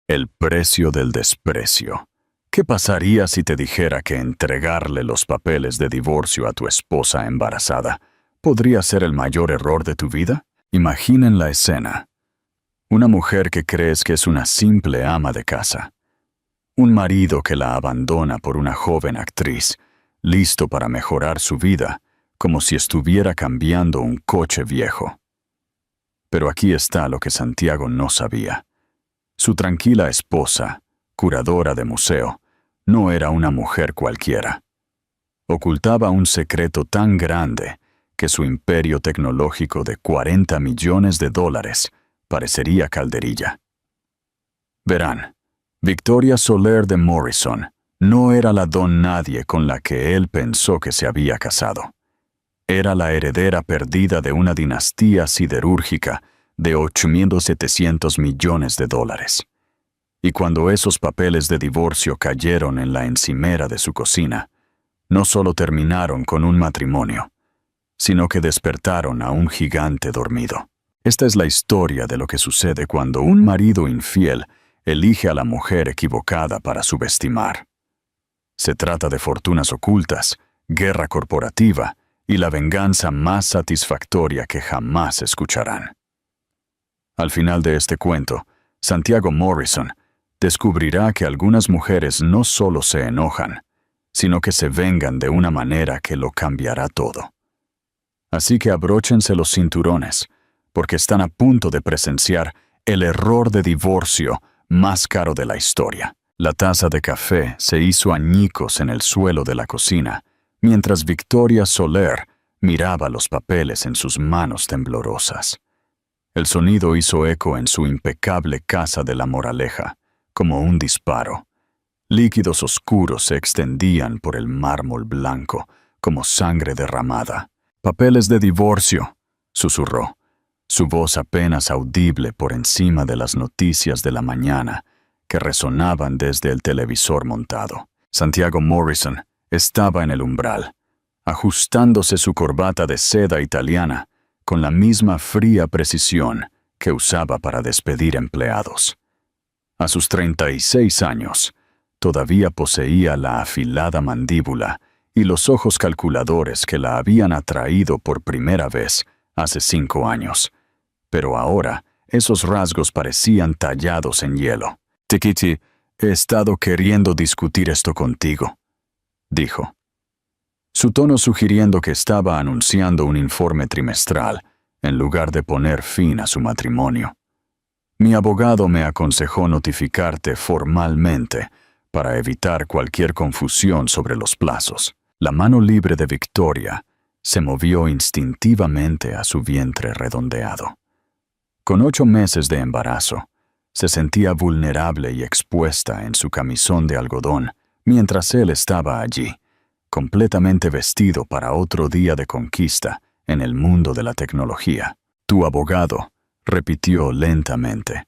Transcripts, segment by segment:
El precio del desprecio. ¿Qué pasaría si te dijera que entregarle los papeles de divorcio a tu esposa embarazada podría ser el mayor error de tu vida? Imaginen la escena. Una mujer que crees que es una simple ama de casa. Un marido que la abandona por una joven actriz, listo para mejorar su vida, como si estuviera cambiando un coche viejo. Pero aquí está lo que Santiago no sabía. Su tranquila esposa, curadora de museo, no era una mujer cualquiera. Ocultaba un secreto tan grande que su imperio tecnológico de $40 millones parecería calderilla. Verán, Victoria Soler de Morrison no era la don nadie con la que él pensó que se había casado. Era la heredera perdida de una dinastía siderúrgica de $8.700 millones. Y cuando esos papeles de divorcio cayeron en la encimera de su cocina, no solo terminaron con un matrimonio, sino que despertaron a un gigante dormido. Esta es la historia de lo que sucede cuando un marido infiel elige a la mujer equivocada para subestimar. Se trata de fortunas ocultas, guerra corporativa y la venganza más satisfactoria que jamás escucharán. Al final de este cuento, Santiago Morrison descubrirá que algunas mujeres no solo se enojan, sino que se vengan de una manera que lo cambiará todo. Así que abróchense los cinturones, porque están a punto de presenciar el error de divorcio más caro de la historia. La taza de café se hizo añicos en el suelo de la cocina, mientras Victoria Soler miraba los papeles en sus manos temblorosas. El sonido hizo eco en su impecable casa de la Moraleja, como un disparo. Líquidos oscuros se extendían por el mármol blanco, como sangre derramada. «Papeles de divorcio», susurró, su voz apenas audible por encima de las noticias de la mañana que resonaban desde el televisor montado. Santiago Morrison estaba en el umbral, ajustándose su corbata de seda italiana con la misma fría precisión que usaba para despedir empleados. A sus 36 años, todavía poseía la afilada mandíbula y los ojos calculadores que la habían atraído por primera vez hace 5 años. Pero ahora, esos rasgos parecían tallados en hielo. «Tikiti, he estado queriendo discutir esto contigo», dijo. Su tono sugiriendo que estaba anunciando un informe trimestral, en lugar de poner fin a su matrimonio. «Mi abogado me aconsejó notificarte formalmente para evitar cualquier confusión sobre los plazos». La mano libre de Victoria se movió instintivamente a su vientre redondeado. Con 8 meses de embarazo, se sentía vulnerable y expuesta en su camisón de algodón mientras él estaba allí, completamente vestido para otro día de conquista en el mundo de la tecnología. «Tu abogado», repitió lentamente.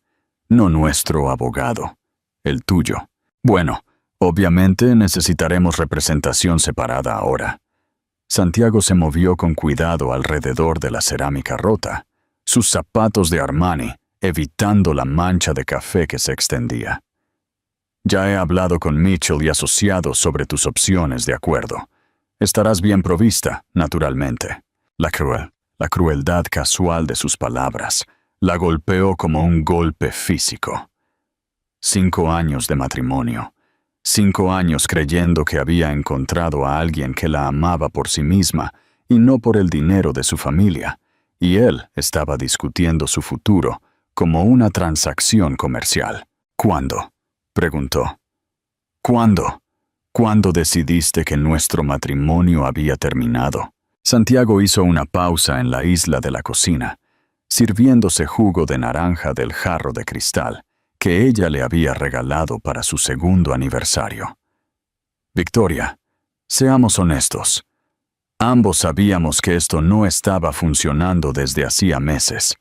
«No nuestro abogado, el tuyo». «Bueno, obviamente necesitaremos representación separada ahora». Santiago se movió con cuidado alrededor de la cerámica rota, sus zapatos de Armani evitando la mancha de café que se extendía. «Ya he hablado con Mitchell y asociados sobre tus opciones de acuerdo. Estarás bien provista, naturalmente». La crueldad casual de sus palabras la golpeó como un golpe físico. 5 años de matrimonio. 5 años creyendo que había encontrado a alguien que la amaba por sí misma y no por el dinero de su familia, y él estaba discutiendo su futuro como una transacción comercial. «¿Cuándo?», preguntó. «¿Cuándo? ¿Cuándo decidiste que nuestro matrimonio había terminado?» Santiago hizo una pausa en la isla de la cocina, sirviéndose jugo de naranja del jarro de cristal que ella le había regalado para su 2º aniversario. «Victoria, seamos honestos. Ambos sabíamos que esto no estaba funcionando desde hacía meses.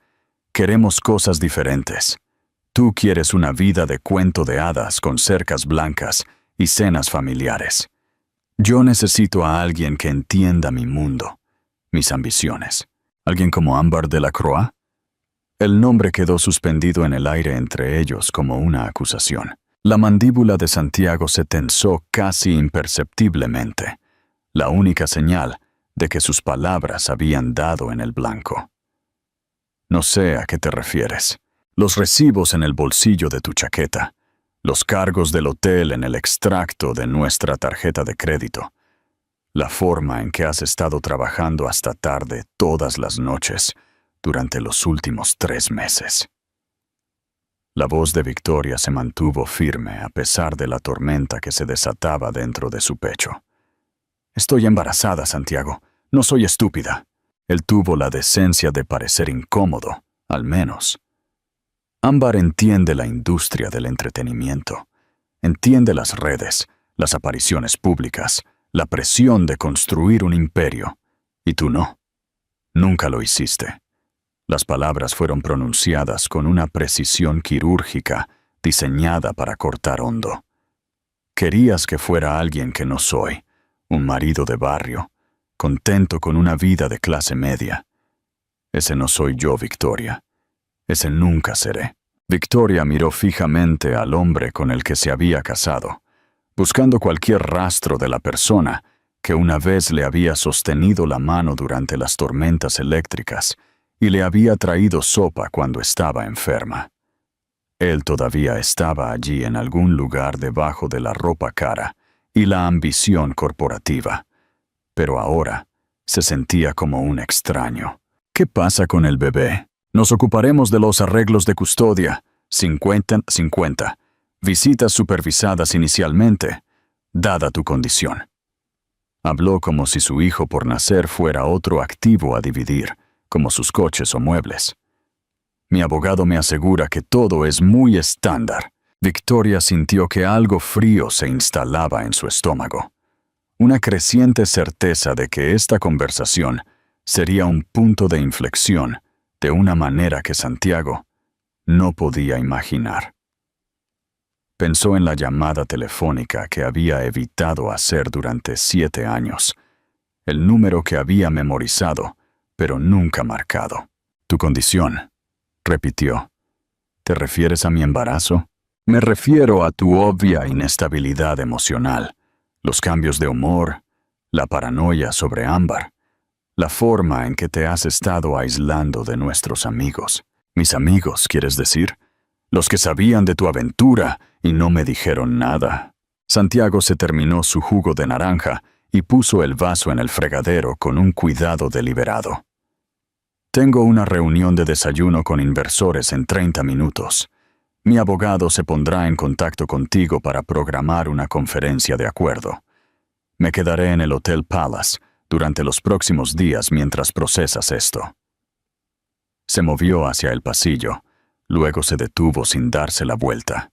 Queremos cosas diferentes. Tú quieres una vida de cuento de hadas con cercas blancas y cenas familiares. Yo necesito a alguien que entienda mi mundo, mis ambiciones. ¿Alguien como Ámbar Delacroix?» El nombre quedó suspendido en el aire entre ellos como una acusación. La mandíbula de Santiago se tensó casi imperceptiblemente, la única señal de que sus palabras habían dado en el blanco. No sé a qué te refieres. Los recibos en el bolsillo de tu chaqueta, los cargos del hotel en el extracto de nuestra tarjeta de crédito, la forma en que has estado trabajando hasta tarde todas las noches durante los últimos 3 meses. La voz de Victoria se mantuvo firme a pesar de la tormenta que se desataba dentro de su pecho. Estoy embarazada, Santiago. No soy estúpida. Él tuvo la decencia de parecer incómodo, al menos. Ámbar entiende la industria del entretenimiento. Entiende las redes, las apariciones públicas, la presión de construir un imperio. Y tú no. Nunca lo hiciste. Las palabras fueron pronunciadas con una precisión quirúrgica diseñada para cortar hondo. Querías que fuera alguien que no soy, un marido de barrio, contento con una vida de clase media. Ese no soy yo, Victoria. Ese nunca seré. Victoria miró fijamente al hombre con el que se había casado, buscando cualquier rastro de la persona que una vez le había sostenido la mano durante las tormentas eléctricas y le había traído sopa cuando estaba enferma. Él todavía estaba allí en algún lugar debajo de la ropa cara y la ambición corporativa, pero ahora se sentía como un extraño. ¿Qué pasa con el bebé? Nos ocuparemos de los arreglos de custodia, 50-50, visitas supervisadas inicialmente, dada tu condición. Habló como si su hijo por nacer fuera otro activo a dividir, como sus coches o muebles. Mi abogado me asegura que todo es muy estándar. Victoria sintió que algo frío se instalaba en su estómago. Una creciente certeza de que esta conversación sería un punto de inflexión de una manera que Santiago no podía imaginar. Pensó en la llamada telefónica que había evitado hacer durante 7 años, el número que había memorizado, pero nunca marcado. Tu condición, repitió. ¿Te refieres a mi embarazo? Me refiero a tu obvia inestabilidad emocional, los cambios de humor, la paranoia sobre Ámbar, la forma en que te has estado aislando de nuestros amigos. Mis amigos, ¿quieres decir? Los que sabían de tu aventura y no me dijeron nada. Santiago se terminó su jugo de naranja y puso el vaso en el fregadero con un cuidado deliberado. Tengo una reunión de desayuno con inversores en 30 minutos. Mi abogado se pondrá en contacto contigo para programar una conferencia de acuerdo. Me quedaré en el Hotel Palace durante los próximos días mientras procesas esto. Se movió hacia el pasillo, luego se detuvo sin darse la vuelta.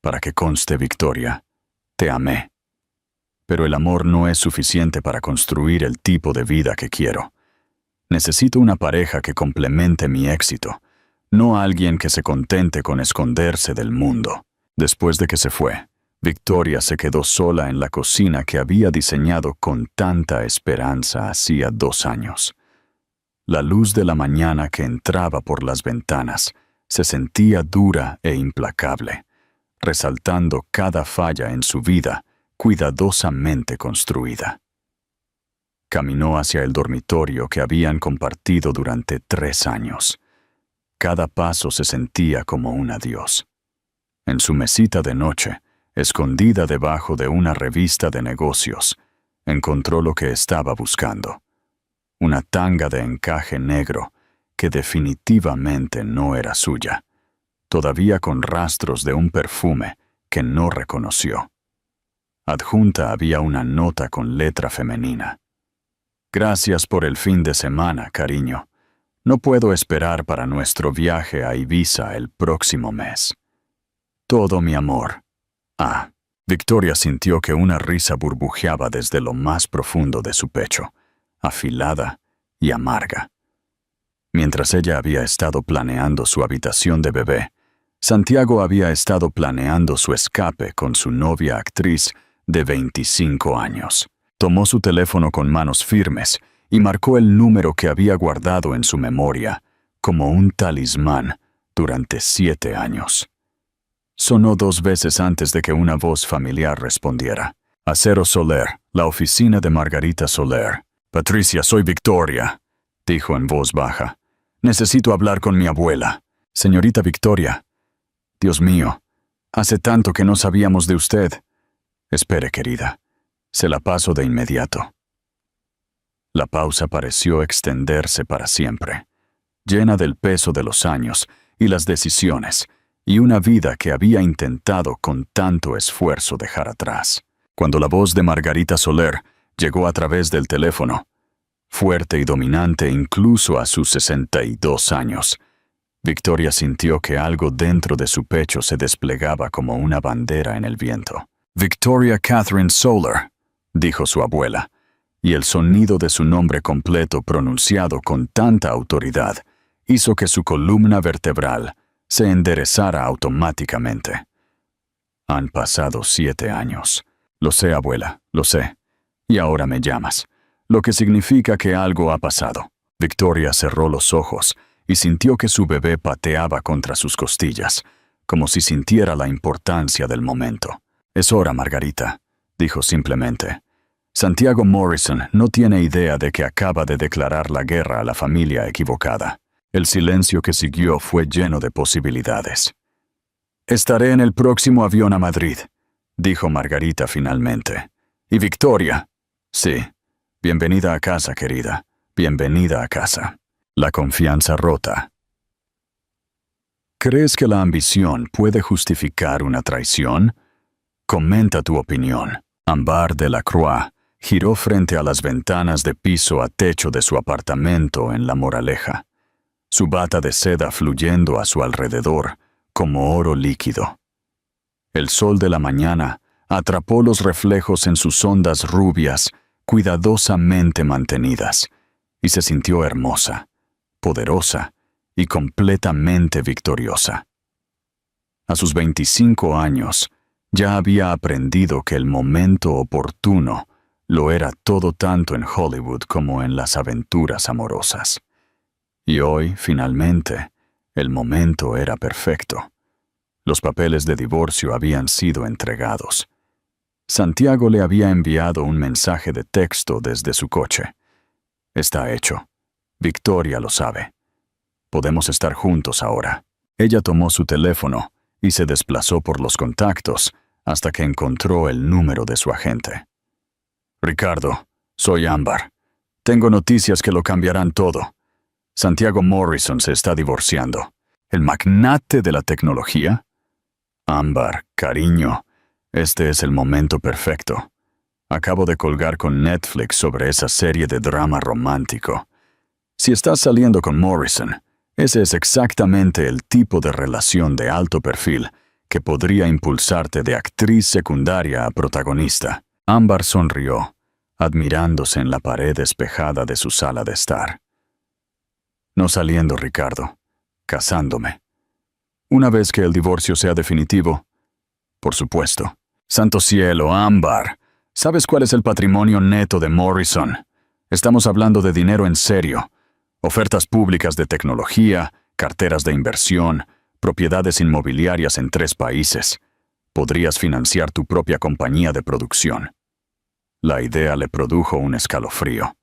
Para que conste, Victoria, te amé. Pero el amor no es suficiente para construir el tipo de vida que quiero. Necesito una pareja que complemente mi éxito, no alguien que se contente con esconderse del mundo. Después de que se fue, Victoria se quedó sola en la cocina que había diseñado con tanta esperanza hacía 2 años. La luz de la mañana que entraba por las ventanas se sentía dura e implacable, resaltando cada falla en su vida cuidadosamente construida. Caminó hacia el dormitorio que habían compartido durante 3 años. Cada paso se sentía como un adiós. En su mesita de noche, escondida debajo de una revista de negocios, encontró lo que estaba buscando. Una tanga de encaje negro que definitivamente no era suya, todavía con rastros de un perfume que no reconoció. Adjunta había una nota con letra femenina. Gracias por el fin de semana, cariño. No puedo esperar para nuestro viaje a Ibiza el próximo mes. Todo mi amor. Ah. Victoria sintió que una risa burbujeaba desde lo más profundo de su pecho, afilada y amarga. Mientras ella había estado planeando su habitación de bebé, Santiago había estado planeando su escape con su novia actriz de 25 años. Tomó su teléfono con manos firmes y marcó el número que había guardado en su memoria, como un talismán durante 7 años. Sonó 2 veces antes de que una voz familiar respondiera. Acero Soler, la oficina de Margarita Soler. Patricia, soy Victoria, dijo en voz baja. Necesito hablar con mi abuela. Señorita Victoria. Dios mío, hace tanto que no sabíamos de usted. Espere, querida. Se la paso de inmediato. La pausa pareció extenderse para siempre, llena del peso de los años y las decisiones, y una vida que había intentado con tanto esfuerzo dejar atrás. Cuando la voz de Margarita Soler llegó a través del teléfono, fuerte y dominante incluso a sus 62 años, Victoria sintió que algo dentro de su pecho se desplegaba como una bandera en el viento. Victoria Catherine Soler, dijo su abuela, y el sonido de su nombre completo pronunciado con tanta autoridad hizo que su columna vertebral se enderezara automáticamente. Han pasado 7 años. Lo sé, abuela, lo sé. Y ahora me llamas, lo que significa que algo ha pasado. Victoria cerró los ojos y sintió que su bebé pateaba contra sus costillas, como si sintiera la importancia del momento. Es hora, Margarita, dijo simplemente. Santiago Morrison no tiene idea de que acaba de declarar la guerra a la familia equivocada. El silencio que siguió fue lleno de posibilidades. Estaré en el próximo avión a Madrid, dijo Margarita finalmente. ¿Y Victoria? Sí. Bienvenida a casa, querida. Bienvenida a casa. La confianza rota. ¿Crees que la ambición puede justificar una traición? Comenta tu opinión. Ambar de la Croix giró frente a las ventanas de piso a techo de su apartamento en La Moraleja, su bata de seda fluyendo a su alrededor como oro líquido. El sol de la mañana atrapó los reflejos en sus ondas rubias, cuidadosamente mantenidas, y se sintió hermosa, poderosa y completamente victoriosa. A sus 25 años, ya había aprendido que el momento oportuno lo era todo tanto en Hollywood como en las aventuras amorosas. Y hoy, finalmente, el momento era perfecto. Los papeles de divorcio habían sido entregados. Santiago le había enviado un mensaje de texto desde su coche. Está hecho. Victoria lo sabe. Podemos estar juntos ahora. Ella tomó su teléfono y se desplazó por los contactos hasta que encontró el número de su agente. Ricardo, soy Ámbar. Tengo noticias que lo cambiarán todo. Santiago Morrison se está divorciando. ¿El magnate de la tecnología? Ámbar, cariño, este es el momento perfecto. Acabo de colgar con Netflix sobre esa serie de drama romántico. Si estás saliendo con Morrison, ese es exactamente el tipo de relación de alto perfil que podría impulsarte de actriz secundaria a protagonista. Ámbar sonrió, admirándose en la pared despejada de su sala de estar. No saliendo, Ricardo, casándome. Una vez que el divorcio sea definitivo, por supuesto. Santo cielo, Ámbar, ¿sabes cuál es el patrimonio neto de Morrison? Estamos hablando de dinero en serio. Ofertas públicas de tecnología, carteras de inversión, propiedades inmobiliarias en 3 países. Podrías financiar tu propia compañía de producción. La idea le produjo un escalofrío.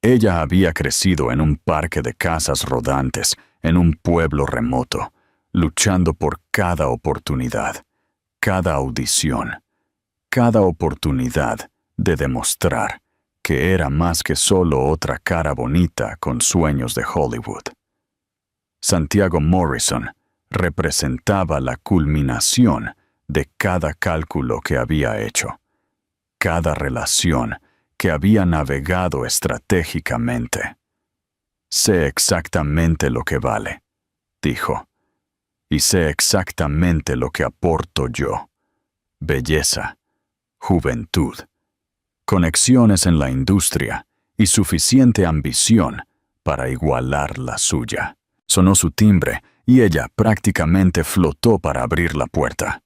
Ella había crecido en un parque de casas rodantes, en un pueblo remoto, luchando por cada oportunidad, cada audición, cada oportunidad de demostrar que era más que solo otra cara bonita con sueños de Hollywood. Santiago Morrison representaba la culminación de cada cálculo que había hecho, cada relación que había navegado estratégicamente. Sé exactamente lo que vale, dijo, y sé exactamente lo que aporto yo. Belleza, juventud, conexiones en la industria y suficiente ambición para igualar la suya. Sonó su timbre y ella prácticamente flotó para abrir la puerta.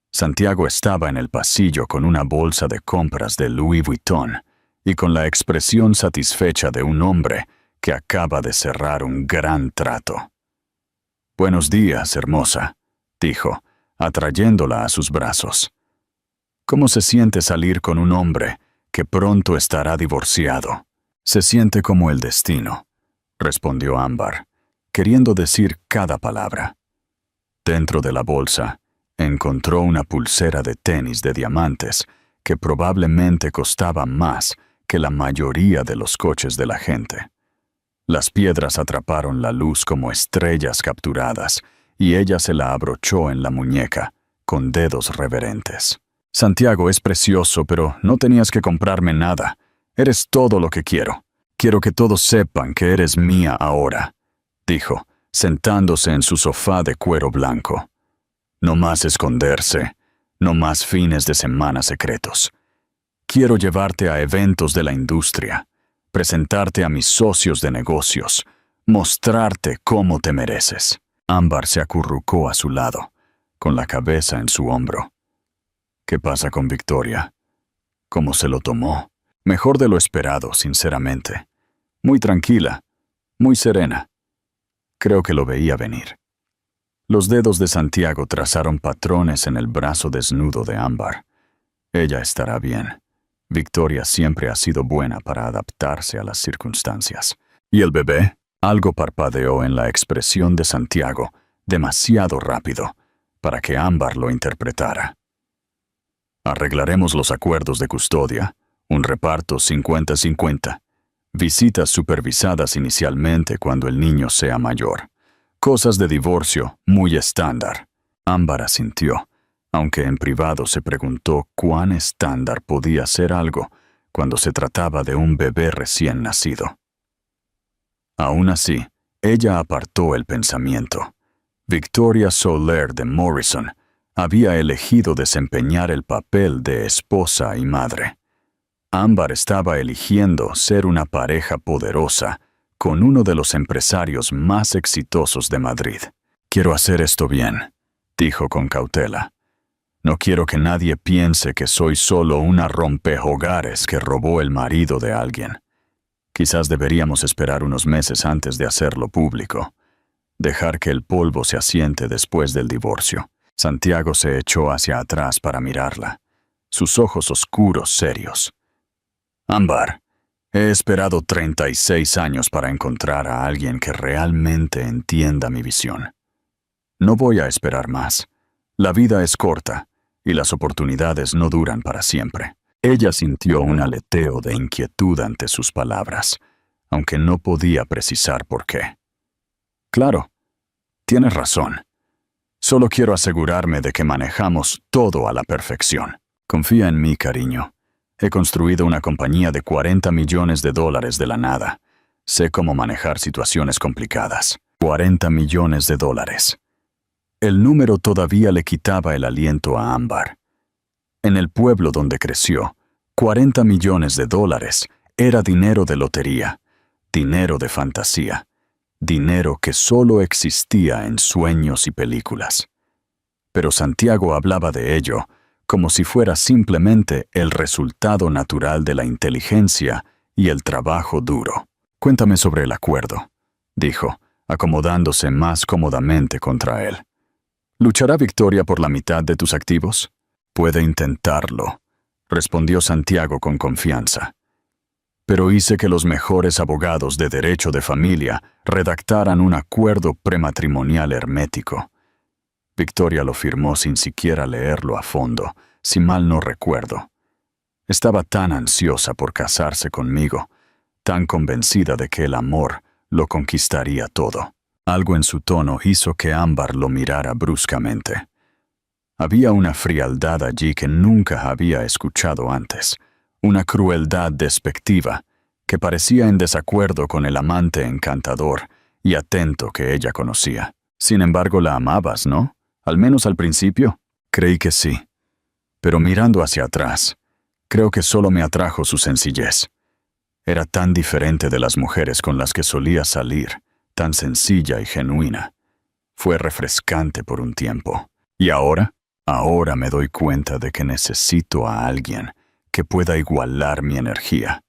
Santiago estaba en el pasillo con una bolsa de compras de Louis Vuitton y con la expresión satisfecha de un hombre que acaba de cerrar un gran trato. «Buenos días, hermosa», dijo, atrayéndola a sus brazos. «¿Cómo se siente salir con un hombre que pronto estará divorciado?» «Se siente como el destino», respondió Ámbar, queriendo decir cada palabra. Dentro de la bolsa, encontró una pulsera de tenis de diamantes que probablemente costaba más que la mayoría de los coches de la gente. Las piedras atraparon la luz como estrellas capturadas y ella se la abrochó en la muñeca, con dedos reverentes. «Santiago, es precioso, pero no tenías que comprarme nada. Eres todo lo que quiero. Quiero que todos sepan que eres mía ahora», dijo, sentándose en su sofá de cuero blanco. «No más esconderse, no más fines de semana secretos. Quiero llevarte a eventos de la industria, presentarte a mis socios de negocios, mostrarte cómo te mereces». Ámbar se acurrucó a su lado, con la cabeza en su hombro. «¿Qué pasa con Victoria? ¿Cómo se lo tomó?» «Mejor de lo esperado, sinceramente. Muy tranquila, muy serena. Creo que lo veía venir». Los dedos de Santiago trazaron patrones en el brazo desnudo de Ámbar. Ella estará bien. Victoria siempre ha sido buena para adaptarse a las circunstancias. ¿Y el bebé? Algo parpadeó en la expresión de Santiago, demasiado rápido, para que Ámbar lo interpretara. «Arreglaremos los acuerdos de custodia, un reparto 50-50. Visitas supervisadas inicialmente cuando el niño sea mayor. Cosas de divorcio muy estándar». Ámbar asintió, aunque en privado se preguntó cuán estándar podía ser algo cuando se trataba de un bebé recién nacido. Aún así, ella apartó el pensamiento. Victoria Soler de Morrison había elegido desempeñar el papel de esposa y madre. Ámbar estaba eligiendo ser una pareja poderosa con uno de los empresarios más exitosos de Madrid. «Quiero hacer esto bien», dijo con cautela. «No quiero que nadie piense que soy solo una rompehogares que robó el marido de alguien. Quizás deberíamos esperar unos meses antes de hacerlo público. Dejar que el polvo se asiente después del divorcio». Santiago se echó hacia atrás para mirarla, sus ojos oscuros serios. «Ámbar, he esperado 36 años para encontrar a alguien que realmente entienda mi visión. No voy a esperar más. La vida es corta y las oportunidades no duran para siempre». Ella sintió un aleteo de inquietud ante sus palabras, aunque no podía precisar por qué. «Claro, tienes razón. Solo quiero asegurarme de que manejamos todo a la perfección. Confía en mí, cariño. He construido una compañía de $40 millones de la nada. Sé cómo manejar situaciones complicadas. $40 millones. El número todavía le quitaba el aliento a Ámbar. En el pueblo donde creció, $40 millones era dinero de lotería, dinero de fantasía, dinero que solo existía en sueños y películas. Pero Santiago hablaba de ello como si fuera simplemente el resultado natural de la inteligencia y el trabajo duro. «Cuéntame sobre el acuerdo», dijo, acomodándose más cómodamente contra él. «¿Luchará Victoria por la mitad de tus activos?» «Puede intentarlo», respondió Santiago con confianza. «Pero hice que los mejores abogados de derecho de familia redactaran un acuerdo prematrimonial hermético. Victoria lo firmó sin siquiera leerlo a fondo, si mal no recuerdo. Estaba tan ansiosa por casarse conmigo, tan convencida de que el amor lo conquistaría todo». Algo en su tono hizo que Ámbar lo mirara bruscamente. Había una frialdad allí que nunca había escuchado antes, una crueldad despectiva que parecía en desacuerdo con el amante encantador y atento que ella conocía. «Sin embargo, la amabas, ¿no? Al menos al principio». «Creí que sí. Pero mirando hacia atrás, creo que solo me atrajo su sencillez. Era tan diferente de las mujeres con las que solía salir, tan sencilla y genuina. Fue refrescante por un tiempo. ¿Y ahora? Ahora me doy cuenta de que necesito a alguien que pueda igualar mi energía.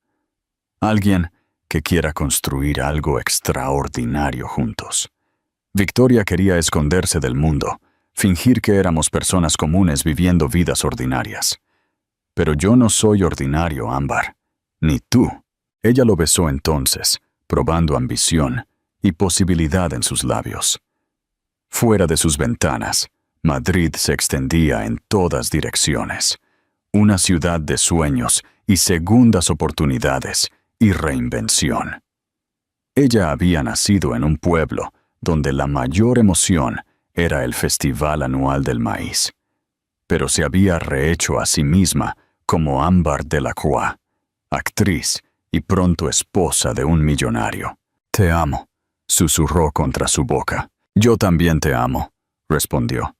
Alguien que quiera construir algo extraordinario juntos. Victoria quería esconderse del mundo, fingir que éramos personas comunes viviendo vidas ordinarias. Pero yo no soy ordinario, Ámbar. Ni tú. Ella lo besó entonces, probando ambición y posibilidad en sus labios. Fuera de sus ventanas, Madrid se extendía en todas direcciones. Una ciudad de sueños y segundas oportunidades y reinvención. Ella había nacido en un pueblo donde la mayor emoción era el Festival Anual del Maíz. Pero se había rehecho a sí misma como Ámbar Delacroix, actriz y pronto esposa de un millonario. «Te amo», susurró contra su boca. «Yo también te amo», respondió.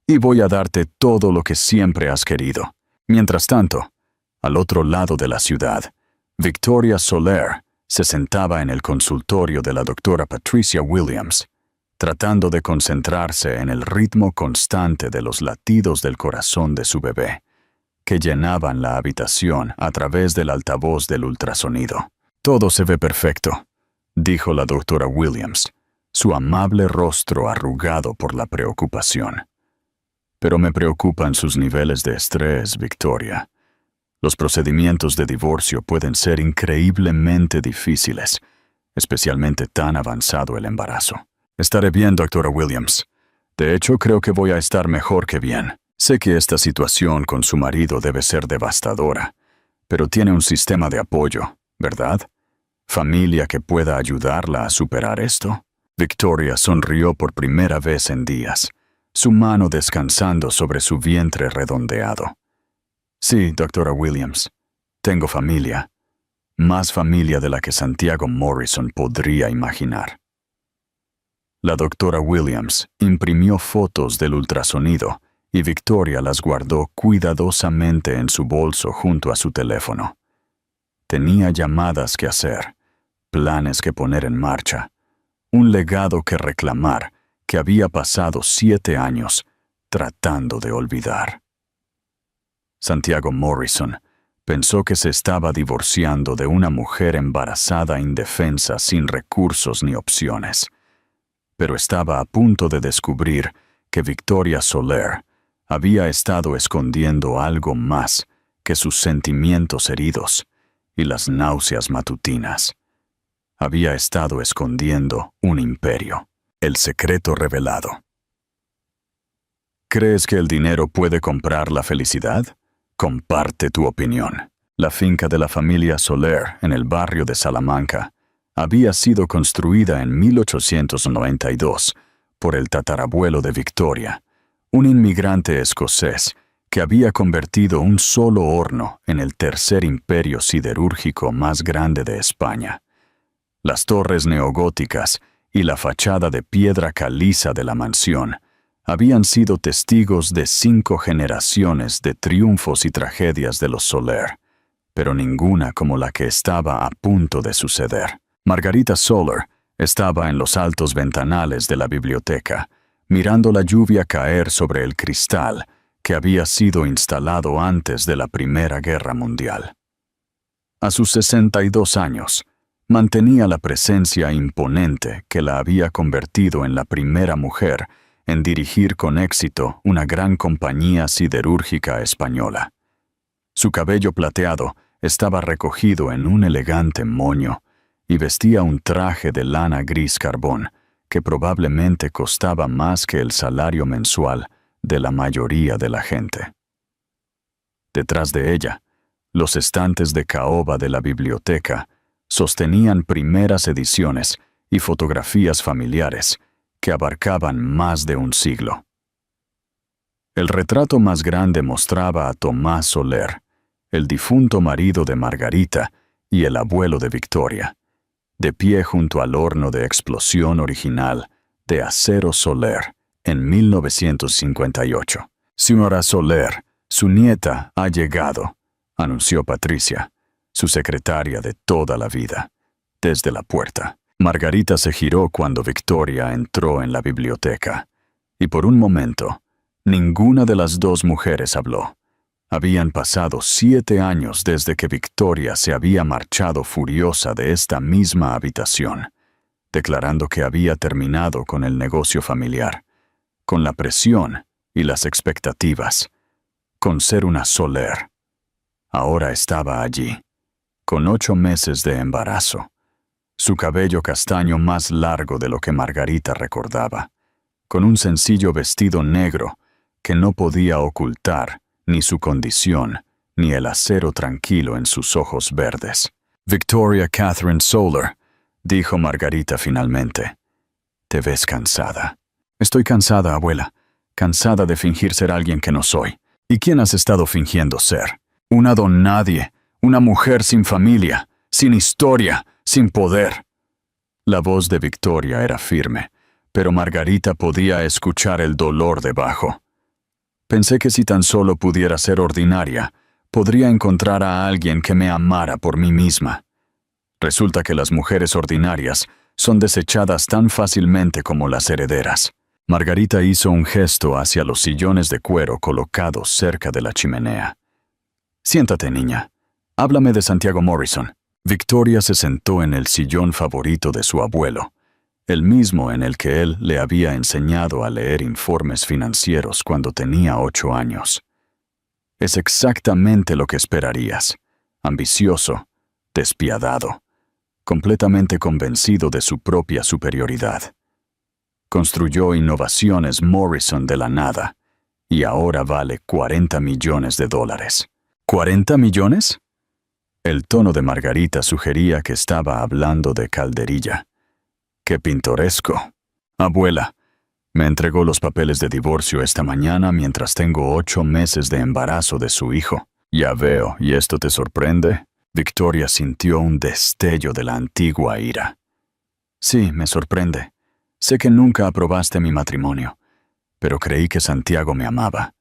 «Y voy a darte todo lo que siempre has querido». Mientras tanto, al otro lado de la ciudad, Victoria Soler se sentaba en el consultorio de la doctora Patricia Williams, tratando de concentrarse en el ritmo constante de los latidos del corazón de su bebé, que llenaban la habitación a través del altavoz del ultrasonido. «Todo se ve perfecto», dijo la doctora Williams, su amable rostro arrugado por la preocupación. «Pero me preocupan sus niveles de estrés, Victoria. Los procedimientos de divorcio pueden ser increíblemente difíciles, especialmente tan avanzado el embarazo». «Estaré bien, doctora Williams. De hecho, creo que voy a estar mejor que bien. Sé que esta situación con su marido debe ser devastadora, pero tiene un sistema de apoyo, ¿verdad? ¿Familia que pueda ayudarla a superar esto?» Victoria sonrió por primera vez en días, su mano descansando sobre su vientre redondeado. «Sí, doctora Williams, tengo familia. Más familia de la que Santiago Morrison podría imaginar». La doctora Williams imprimió fotos del ultrasonido y Victoria las guardó cuidadosamente en su bolso junto a su teléfono. Tenía llamadas que hacer, planes que poner en marcha, un legado que reclamar que había pasado 7 años tratando de olvidar. Santiago Morrison pensó que se estaba divorciando de una mujer embarazada indefensa sin recursos ni opciones, pero estaba a punto de descubrir que Victoria Soler había estado escondiendo algo más que sus sentimientos heridos y las náuseas matutinas. Había estado escondiendo un imperio, el secreto revelado. ¿Crees que el dinero puede comprar la felicidad? Comparte tu opinión. La finca de la familia Soler en el barrio de Salamanca había sido construida en 1892 por el tatarabuelo de Victoria, un inmigrante escocés que había convertido un solo horno en el tercer imperio siderúrgico más grande de España. Las torres neogóticas y la fachada de piedra caliza de la mansión habían sido testigos de 5 generaciones de triunfos y tragedias de los Soler, pero ninguna como la que estaba a punto de suceder. Margarita Soler estaba en los altos ventanales de la biblioteca, mirando la lluvia caer sobre el cristal que había sido instalado antes de la Primera Guerra Mundial. A sus 62 años, mantenía la presencia imponente que la había convertido en la primera mujer en dirigir con éxito una gran compañía siderúrgica española. Su cabello plateado estaba recogido en un elegante moño y vestía un traje de lana gris carbón que probablemente costaba más que el salario mensual de la mayoría de la gente. Detrás de ella, los estantes de caoba de la biblioteca sostenían primeras ediciones y fotografías familiares que abarcaban más de un siglo. El retrato más grande mostraba a Tomás Soler, el difunto marido de Margarita y el abuelo de Victoria, de pie junto al horno de explosión original de acero Soler en 1958. «Señora Soler, su nieta ha llegado», anunció Patricia, su secretaria de toda la vida, desde la puerta. Margarita se giró cuando Victoria entró en la biblioteca, y por un momento, ninguna de las dos mujeres habló. Habían pasado 7 años desde que Victoria se había marchado furiosa de esta misma habitación, declarando que había terminado con el negocio familiar, con la presión y las expectativas, con ser una Soler. Ahora estaba allí, con 8 meses de embarazo, su cabello castaño más largo de lo que Margarita recordaba, con un sencillo vestido negro que no podía ocultar ni su condición, ni el acero tranquilo en sus ojos verdes. Victoria Catherine Soler, dijo Margarita finalmente. Te ves cansada. Estoy cansada, abuela. Cansada de fingir ser alguien que no soy. ¿Y quién has estado fingiendo ser? Una don nadie, una mujer sin familia, sin historia, sin poder. La voz de Victoria era firme, pero Margarita podía escuchar el dolor debajo. Pensé que si tan solo pudiera ser ordinaria, podría encontrar a alguien que me amara por mí misma. Resulta que las mujeres ordinarias son desechadas tan fácilmente como las herederas. Margarita hizo un gesto hacia los sillones de cuero colocados cerca de la chimenea. Siéntate, niña. Háblame de Santiago Morrison. Victoria se sentó en el sillón favorito de su abuelo, el mismo en el que él le había enseñado a leer informes financieros cuando tenía 8 años. Es exactamente lo que esperarías. Ambicioso, despiadado, completamente convencido de su propia superioridad. Construyó innovaciones Morrison de la nada, y ahora vale $40 millones. ¿$40 millones? El tono de Margarita sugería que estaba hablando de calderilla. ¡Qué pintoresco! Abuela, me entregó los papeles de divorcio esta mañana mientras tengo 8 meses de embarazo de su hijo. Ya veo, ¿y esto te sorprende? Victoria sintió un destello de la antigua ira. Sí, me sorprende. Sé que nunca aprobaste mi matrimonio, pero creí que Santiago me amaba.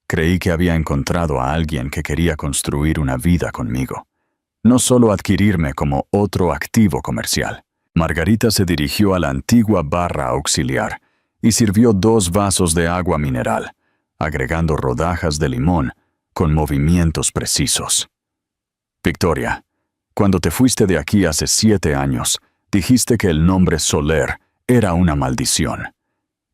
Creí que había encontrado a alguien que quería construir una vida conmigo, no solo adquirirme como otro activo comercial. Margarita se dirigió a la antigua barra auxiliar y sirvió 2 vasos de agua mineral, agregando rodajas de limón con movimientos precisos. Victoria, cuando te fuiste de aquí hace 7 años, dijiste que el nombre Soler era una maldición.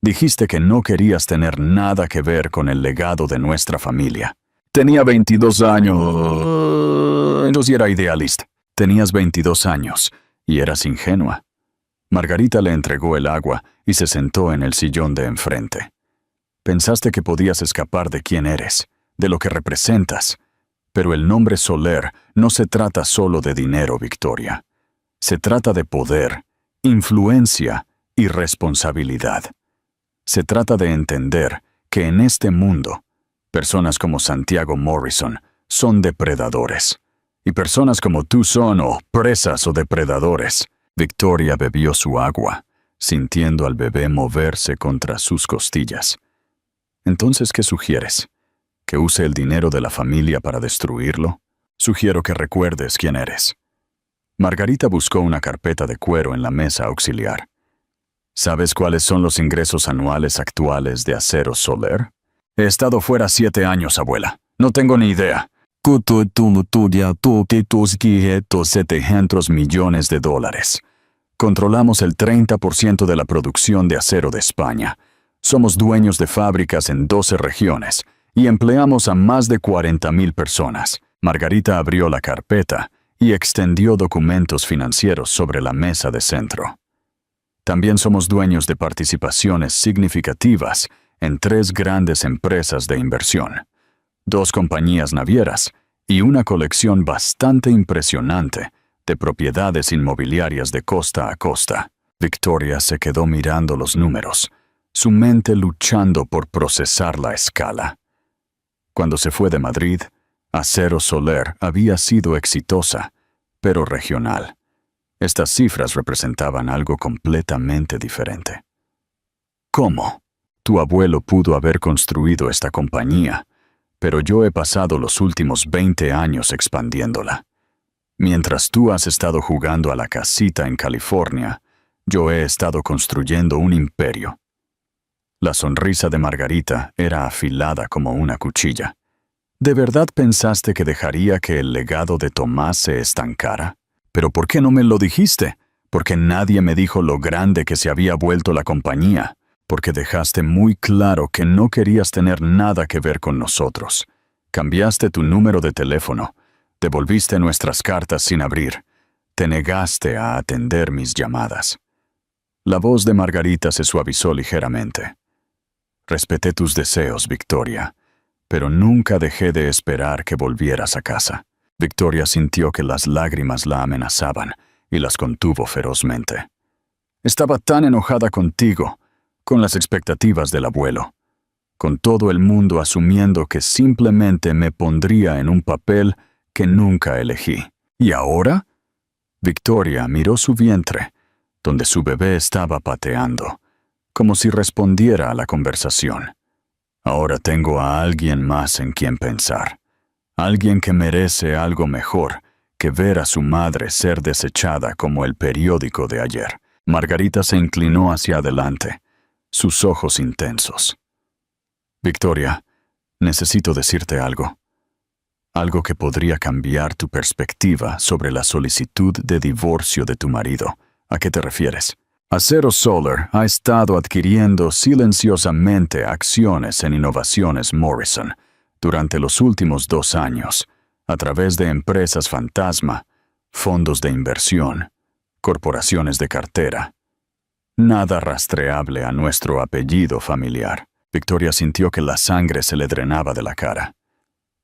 Dijiste que no querías tener nada que ver con el legado de nuestra familia. Tenía 22 años. Entonces era idealista. Tenías 22 años y eras ingenua. Margarita le entregó el agua y se sentó en el sillón de enfrente. Pensaste que podías escapar de quién eres, de lo que representas. Pero el nombre Soler no se trata solo de dinero, Victoria. Se trata de poder, influencia y responsabilidad. Se trata de entender que en este mundo, personas como Santiago Morrison son depredadores, y personas como tú son o presas o depredadores. Victoria bebió su agua, sintiendo al bebé moverse contra sus costillas. Entonces, ¿qué sugieres? ¿Que use el dinero de la familia para destruirlo? Sugiero que recuerdes quién eres. Margarita buscó una carpeta de cuero en la mesa auxiliar. ¿Sabes cuáles son los ingresos anuales actuales de Acero Soler? He estado fuera 7 años, abuela. No tengo ni idea. $700 millones. Controlamos el 30% de la producción de acero de España. Somos dueños de fábricas en 12 regiones y empleamos a más de 40,000 personas. Margarita abrió la carpeta y extendió documentos financieros sobre la mesa de centro. También somos dueños de participaciones significativas en 3 grandes empresas de inversión, 2 compañías navieras y una colección bastante impresionante de propiedades inmobiliarias de costa a costa. Victoria se quedó mirando los números, su mente luchando por procesar la escala. Cuando se fue de Madrid, Acero Soler había sido exitosa, pero regional. Estas cifras representaban algo completamente diferente. ¿Cómo? Tu abuelo pudo haber construido esta compañía, pero yo he pasado los últimos 20 años expandiéndola. Mientras tú has estado jugando a la casita en California, yo he estado construyendo un imperio. La sonrisa de Margarita era afilada como una cuchilla. ¿De verdad pensaste que dejaría que el legado de Tomás se estancara? ¿Pero por qué no me lo dijiste? Porque nadie me dijo lo grande que se había vuelto la compañía. Porque dejaste muy claro que no querías tener nada que ver con nosotros. Cambiaste tu número de teléfono. Devolviste nuestras cartas sin abrir. Te negaste a atender mis llamadas. La voz de Margarita se suavizó ligeramente. Respeté tus deseos, Victoria, pero nunca dejé de esperar que volvieras a casa. Victoria sintió que las lágrimas la amenazaban y las contuvo ferozmente. Estaba tan enojada contigo, con las expectativas del abuelo, con todo el mundo asumiendo que simplemente me pondría en un papel que nunca elegí. ¿Y ahora? Victoria miró su vientre, donde su bebé estaba pateando, como si respondiera a la conversación. Ahora tengo a alguien más en quien pensar. Alguien que merece algo mejor que ver a su madre ser desechada como el periódico de ayer. Margarita se inclinó hacia adelante, sus ojos intensos. Victoria, necesito decirte algo. Algo que podría cambiar tu perspectiva sobre la solicitud de divorcio de tu marido. ¿A qué te refieres? Acero Solar ha estado adquiriendo silenciosamente acciones en Innovaciones Morrison durante los últimos 2 años, a través de empresas fantasma, fondos de inversión, corporaciones de cartera. Nada rastreable a nuestro apellido familiar. Victoria sintió que la sangre se le drenaba de la cara.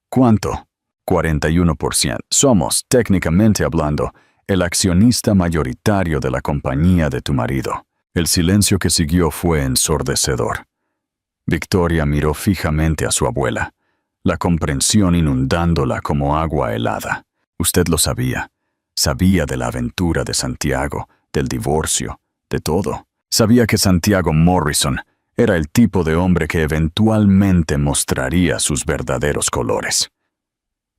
¿Cuánto? 41%. Somos, técnicamente hablando, el accionista mayoritario de la compañía de tu marido. El silencio que siguió fue ensordecedor. Victoria miró fijamente a su abuela, la comprensión inundándola como agua helada. Usted lo sabía. Sabía de la aventura de Santiago, del divorcio, de todo. Sabía que Santiago Morrison era el tipo de hombre que eventualmente mostraría sus verdaderos colores.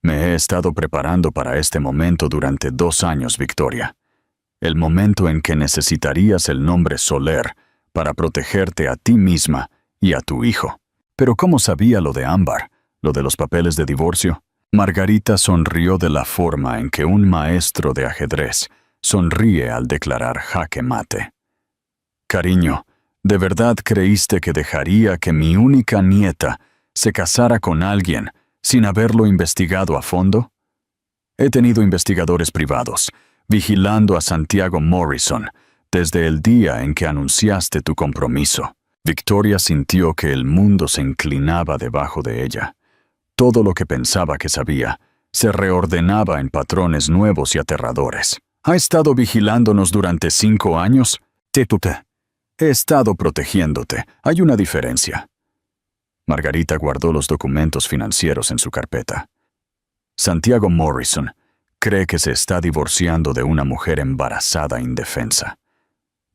Me he estado preparando para este momento durante 2 años, Victoria. El momento en que necesitarías el nombre Soler para protegerte a ti misma y a tu hijo. Pero ¿cómo sabía lo de Ámbar, lo de los papeles de divorcio? Margarita sonrió de la forma en que un maestro de ajedrez sonríe al declarar jaque mate. Cariño, ¿de verdad creíste que dejaría que mi única nieta se casara con alguien sin haberlo investigado a fondo? He tenido investigadores privados, vigilando a Santiago Morrison desde el día en que anunciaste tu compromiso. Victoria sintió que el mundo se inclinaba debajo de ella. Todo lo que pensaba que sabía se reordenaba en patrones nuevos y aterradores. ¿Ha estado vigilándonos durante 5 años? Tetute. He estado protegiéndote. Hay una diferencia. Margarita guardó los documentos financieros en su carpeta. Santiago Morrison cree que se está divorciando de una mujer embarazada indefensa.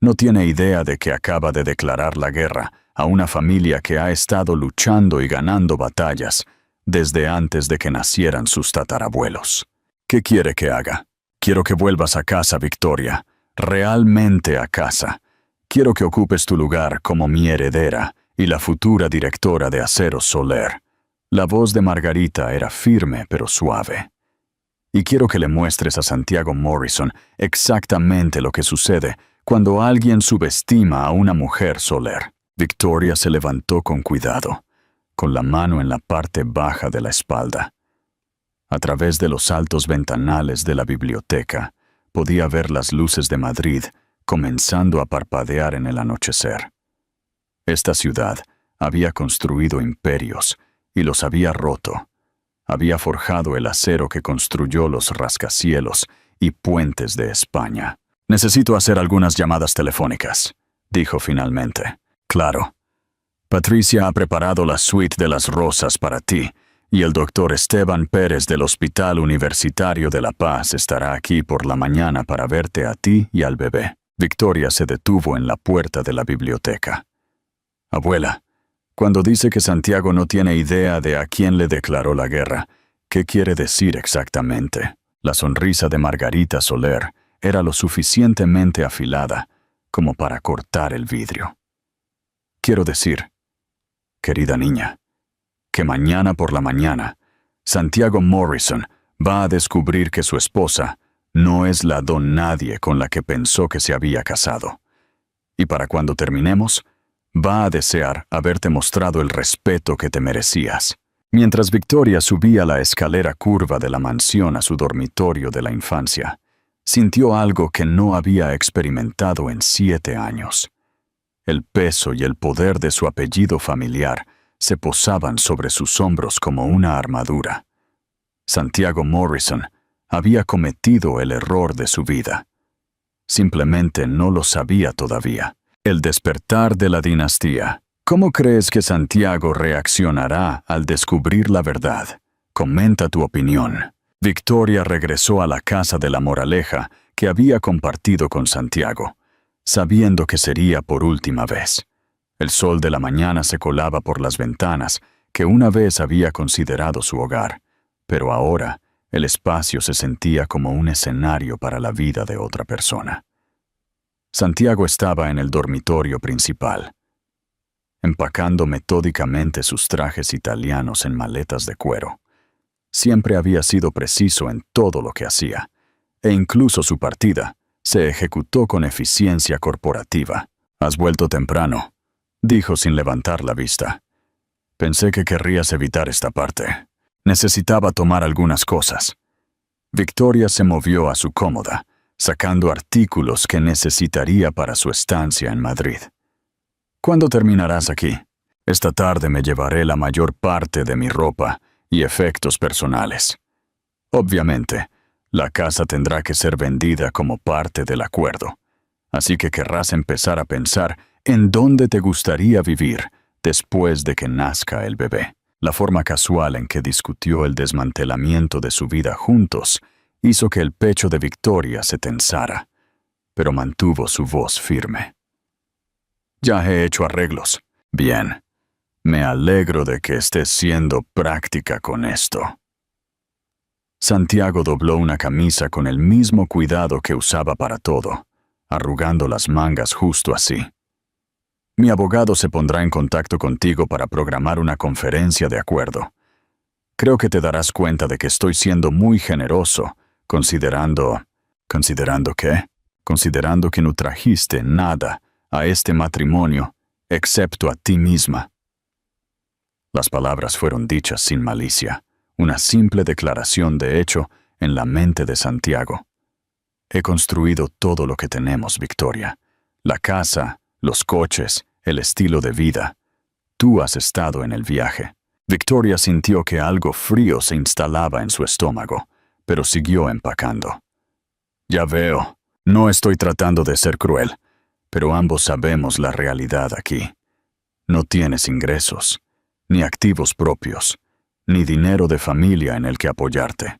No tiene idea de que acaba de declarar la guerra a una familia que ha estado luchando y ganando batallas desde antes de que nacieran sus tatarabuelos. ¿Qué quiere que haga? Quiero que vuelvas a casa, Victoria. Realmente a casa. Quiero que ocupes tu lugar como mi heredera y la futura directora de Acero Soler. La voz de Margarita era firme pero suave. Y quiero que le muestres a Santiago Morrison exactamente lo que sucede cuando alguien subestima a una mujer Soler. Victoria se levantó con cuidado, con la mano en la parte baja de la espalda. A través de los altos ventanales de la biblioteca, podía ver las luces de Madrid comenzando a parpadear en el anochecer. Esta ciudad había construido imperios y los había roto. Había forjado el acero que construyó los rascacielos y puentes de España. Necesito hacer algunas llamadas telefónicas, dijo finalmente. Claro. Patricia ha preparado la suite de las rosas para ti, y el doctor Esteban Pérez del Hospital Universitario de La Paz estará aquí por la mañana para verte a ti y al bebé. Victoria se detuvo en la puerta de la biblioteca. Abuela, cuando dice que Santiago no tiene idea de a quién le declaró la guerra, ¿qué quiere decir exactamente? La sonrisa de Margarita Soler era lo suficientemente afilada como para cortar el vidrio. Quiero decir, querida niña, que mañana por la mañana Santiago Morrison va a descubrir que su esposa no es la don nadie con la que pensó que se había casado. Y para cuando terminemos, va a desear haberte mostrado el respeto que te merecías. Mientras Victoria subía la escalera curva de la mansión a su dormitorio de la infancia, sintió algo que no había experimentado en 7 años. El peso y el poder de su apellido familiar se posaban sobre sus hombros como una armadura. Santiago Morrison había cometido el error de su vida. Simplemente no lo sabía todavía. El despertar de la dinastía. ¿Cómo crees que Santiago reaccionará al descubrir la verdad? Comenta tu opinión. Victoria regresó a la casa de la moraleja que había compartido con Santiago, sabiendo que sería por última vez. El sol de la mañana se colaba por las ventanas que una vez había considerado su hogar, pero ahora el espacio se sentía como un escenario para la vida de otra persona. Santiago estaba en el dormitorio principal, empacando metódicamente sus trajes italianos en maletas de cuero. Siempre había sido preciso en todo lo que hacía, e incluso su partida se ejecutó con eficiencia corporativa. «Has vuelto temprano», dijo sin levantar la vista. «Pensé que querrías evitar esta parte. Necesitaba tomar algunas cosas». Victoria se movió a su cómoda, sacando artículos que necesitaría para su estancia en Madrid. «¿Cuándo terminarás aquí? Esta tarde me llevaré la mayor parte de mi ropa y efectos personales. Obviamente, la casa tendrá que ser vendida como parte del acuerdo, así que querrás empezar a pensar en dónde te gustaría vivir después de que nazca el bebé». La forma casual en que discutió el desmantelamiento de su vida juntos hizo que el pecho de Victoria se tensara, pero mantuvo su voz firme. «Ya he hecho arreglos». «Bien. Me alegro de que estés siendo práctica con esto». Santiago dobló una camisa con el mismo cuidado que usaba para todo, arrugando las mangas justo así. «Mi abogado se pondrá en contacto contigo para programar una conferencia de acuerdo. Creo que te darás cuenta de que estoy siendo muy generoso, considerando... ¿Considerando qué? Considerando que no trajiste nada a este matrimonio, excepto a ti misma». Las palabras fueron dichas sin malicia, una simple declaración de hecho en la mente de Santiago. «He construido todo lo que tenemos, Victoria. La casa, los coches, el estilo de vida. Tú has estado en el viaje». Victoria sintió que algo frío se instalaba en su estómago, pero siguió empacando. «Ya veo, no estoy tratando de ser cruel, pero ambos sabemos la realidad aquí. No tienes ingresos, ni activos propios, ni dinero de familia en el que apoyarte.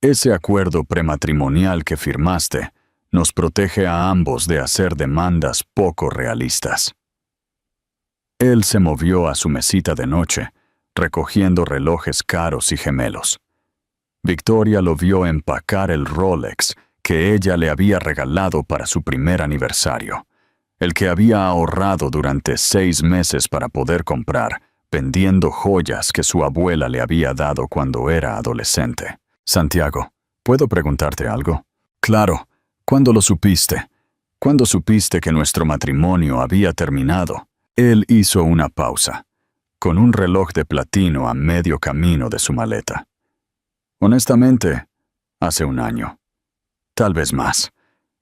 Ese acuerdo prematrimonial que firmaste nos protege a ambos de hacer demandas poco realistas». Él se movió a su mesita de noche, recogiendo relojes caros y gemelos. Victoria lo vio empacar el Rolex que ella le había regalado para su primer aniversario, el que había ahorrado durante 6 meses para poder comprar, vendiendo joyas que su abuela le había dado cuando era adolescente. «Santiago, ¿puedo preguntarte algo?» «Claro. ¿Cuándo lo supiste? ¿Cuándo supiste que nuestro matrimonio había terminado?» Él hizo una pausa, con un reloj de platino a medio camino de su maleta. «Honestamente, hace 1 año. Tal vez más.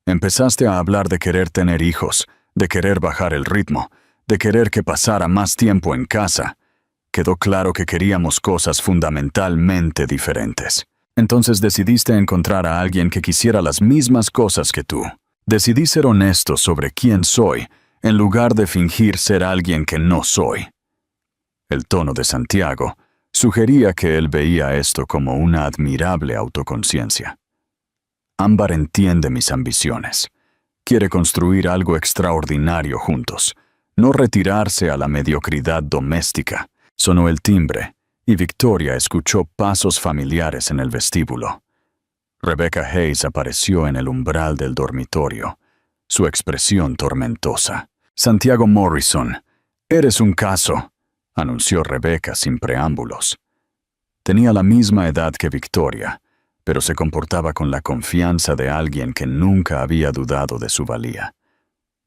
Empezaste a hablar de querer tener hijos, de querer bajar el ritmo, de querer que pasara más tiempo en casa. Quedó claro que queríamos cosas fundamentalmente diferentes. Entonces decidiste encontrar a alguien que quisiera las mismas cosas que tú. Decidí ser honesto sobre quién soy, en lugar de fingir ser alguien que no soy». El tono de Santiago sugería que él veía esto como una admirable autoconciencia. «Ámbar entiende mis ambiciones. Quiere construir algo extraordinario juntos, no retirarse a la mediocridad doméstica». Sonó el timbre, y Victoria escuchó pasos familiares en el vestíbulo. Rebecca Hayes apareció en el umbral del dormitorio, su expresión tormentosa. «Santiago Morrison, eres un caso», anunció Rebecca sin preámbulos. Tenía la misma edad que Victoria, pero se comportaba con la confianza de alguien que nunca había dudado de su valía.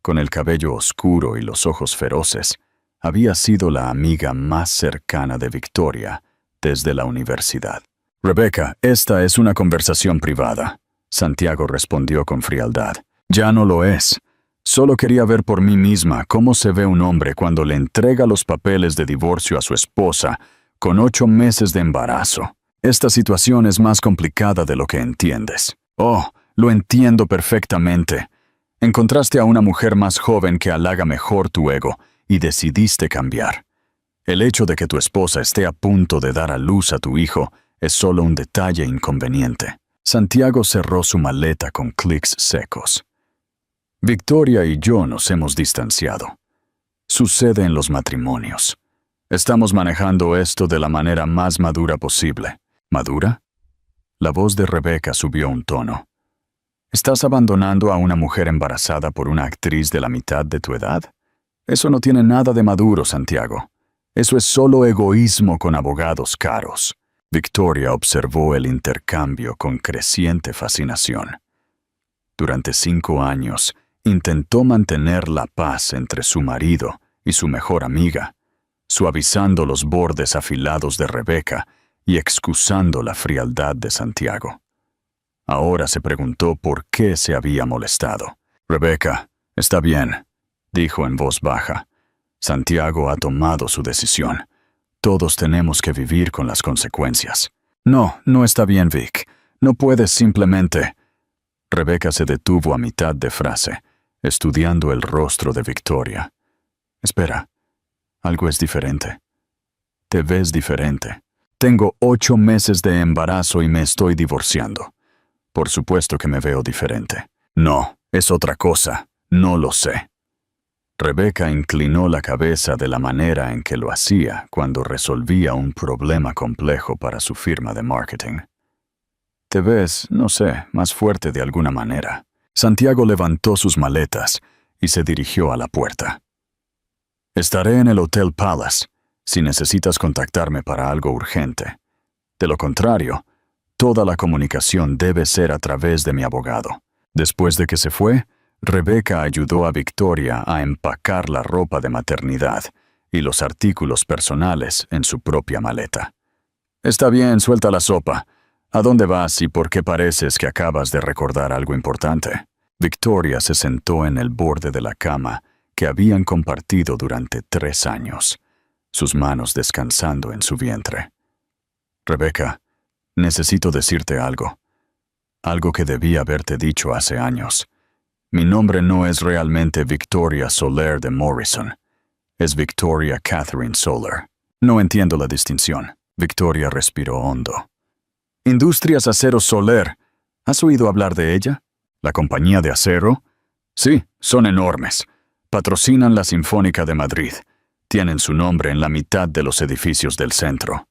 Con el cabello oscuro y los ojos feroces, había sido la amiga más cercana de Victoria desde la universidad. «Rebecca, esta es una conversación privada», Santiago respondió con frialdad. «Ya no lo es. Solo quería ver por mí misma cómo se ve un hombre cuando le entrega los papeles de divorcio a su esposa con 8 meses de embarazo. Esta situación es más complicada de lo que entiendes». «Oh, lo entiendo perfectamente. Encontraste a una mujer más joven que halaga mejor tu ego y decidiste cambiar. El hecho de que tu esposa esté a punto de dar a luz a tu hijo es solo un detalle inconveniente». Santiago cerró su maleta con clics secos. «Victoria y yo nos hemos distanciado. Sucede en los matrimonios. Estamos manejando esto de la manera más madura posible». «¿Madura?». La voz de Rebecca subió un tono. «¿Estás abandonando a una mujer embarazada por una actriz de la mitad de tu edad? Eso no tiene nada de maduro, Santiago. Eso es solo egoísmo con abogados caros». Victoria observó el intercambio con creciente fascinación. Durante 5 años, intentó mantener la paz entre su marido y su mejor amiga, suavizando los bordes afilados de Rebecca y excusando la frialdad de Santiago. Ahora se preguntó por qué se había molestado. «Rebecca, está bien», dijo en voz baja. «Santiago ha tomado su decisión. Todos tenemos que vivir con las consecuencias». «No, no está bien, Vic. No puedes simplemente...» Rebecca se detuvo a mitad de frase, estudiando el rostro de Victoria. «Espera, algo es diferente. Te ves diferente. Tengo 8 meses de embarazo y me estoy divorciando. Por supuesto que me veo diferente». «No, es otra cosa. No lo sé». Rebecca inclinó la cabeza de la manera en que lo hacía cuando resolvía un problema complejo para su firma de marketing. «Te ves, no sé, más fuerte de alguna manera». Santiago levantó sus maletas y se dirigió a la puerta. «Estaré en el Hotel Palace, si necesitas contactarme para algo urgente. De lo contrario, toda la comunicación debe ser a través de mi abogado». Después de que se fue, Rebecca ayudó a Victoria a empacar la ropa de maternidad y los artículos personales en su propia maleta. «Está bien, suelta la sopa. ¿A dónde vas y por qué pareces que acabas de recordar algo importante?» Victoria se sentó en el borde de la cama que habían compartido durante 3 años, sus manos descansando en su vientre. «Rebecca, necesito decirte algo. Algo que debí haberte dicho hace años. Mi nombre no es realmente Victoria Soler de Morrison. Es Victoria Catherine Soler». «No entiendo la distinción». Victoria respiró hondo. «Industrias Acero Soler. ¿Has oído hablar de ella? ¿La compañía de acero?» «Sí, son enormes. Patrocinan la Sinfónica de Madrid. Tienen su nombre en la mitad de los edificios del centro».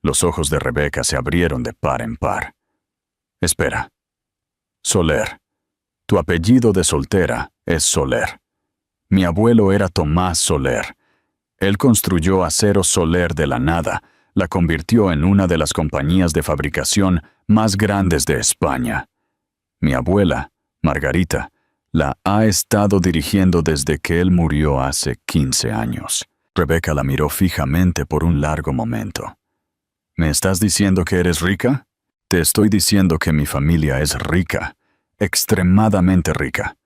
Los ojos de Rebecca se abrieron de par en par. «Espera. Soler. Tu apellido de soltera es Soler. Mi abuelo era Tomás Soler. Él construyó Acero Soler de la nada, la convirtió en una de las compañías de fabricación más grandes de España. Mi abuela, Margarita, la ha estado dirigiendo desde que él murió hace 15 años». Rebecca la miró fijamente por un largo momento. «¿Me estás diciendo que eres rica?» «Te estoy diciendo que mi familia es rica. Extremadamente rica.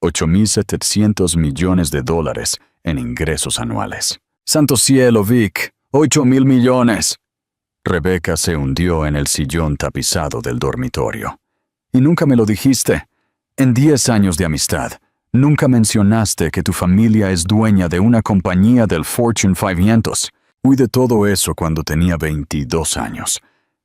8.700 millones de dólares en ingresos anuales». «¡Santo cielo, Vic! ¡8.000 millones!» Rebecca se hundió en el sillón tapizado del dormitorio. «¿Y nunca me lo dijiste? En 10 años de amistad, nunca mencionaste que tu familia es dueña de una compañía del Fortune 500. Huí de todo eso cuando tenía 22 años.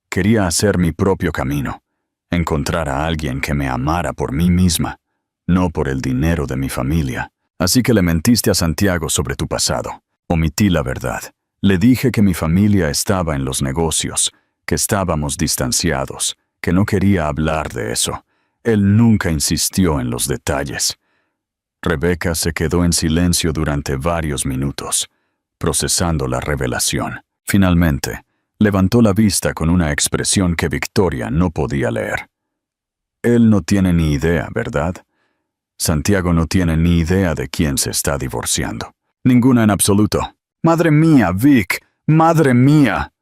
Quería hacer mi propio camino. Encontrar a alguien que me amara por mí misma, no por el dinero de mi familia. Así que le mentiste a Santiago sobre tu pasado. Omití la verdad. Le dije que mi familia estaba en los negocios, que estábamos distanciados, que no quería hablar de eso. Él nunca insistió en los detalles». Rebecca se quedó en silencio durante varios minutos, procesando la revelación. Finalmente, Levantó la vista con una expresión que Victoria no podía leer. Él no tiene ni idea, ¿verdad? Santiago no tiene ni idea de quién se está divorciando. Ninguna en absoluto. ¡Madre mía, Vic! ¡Madre mía!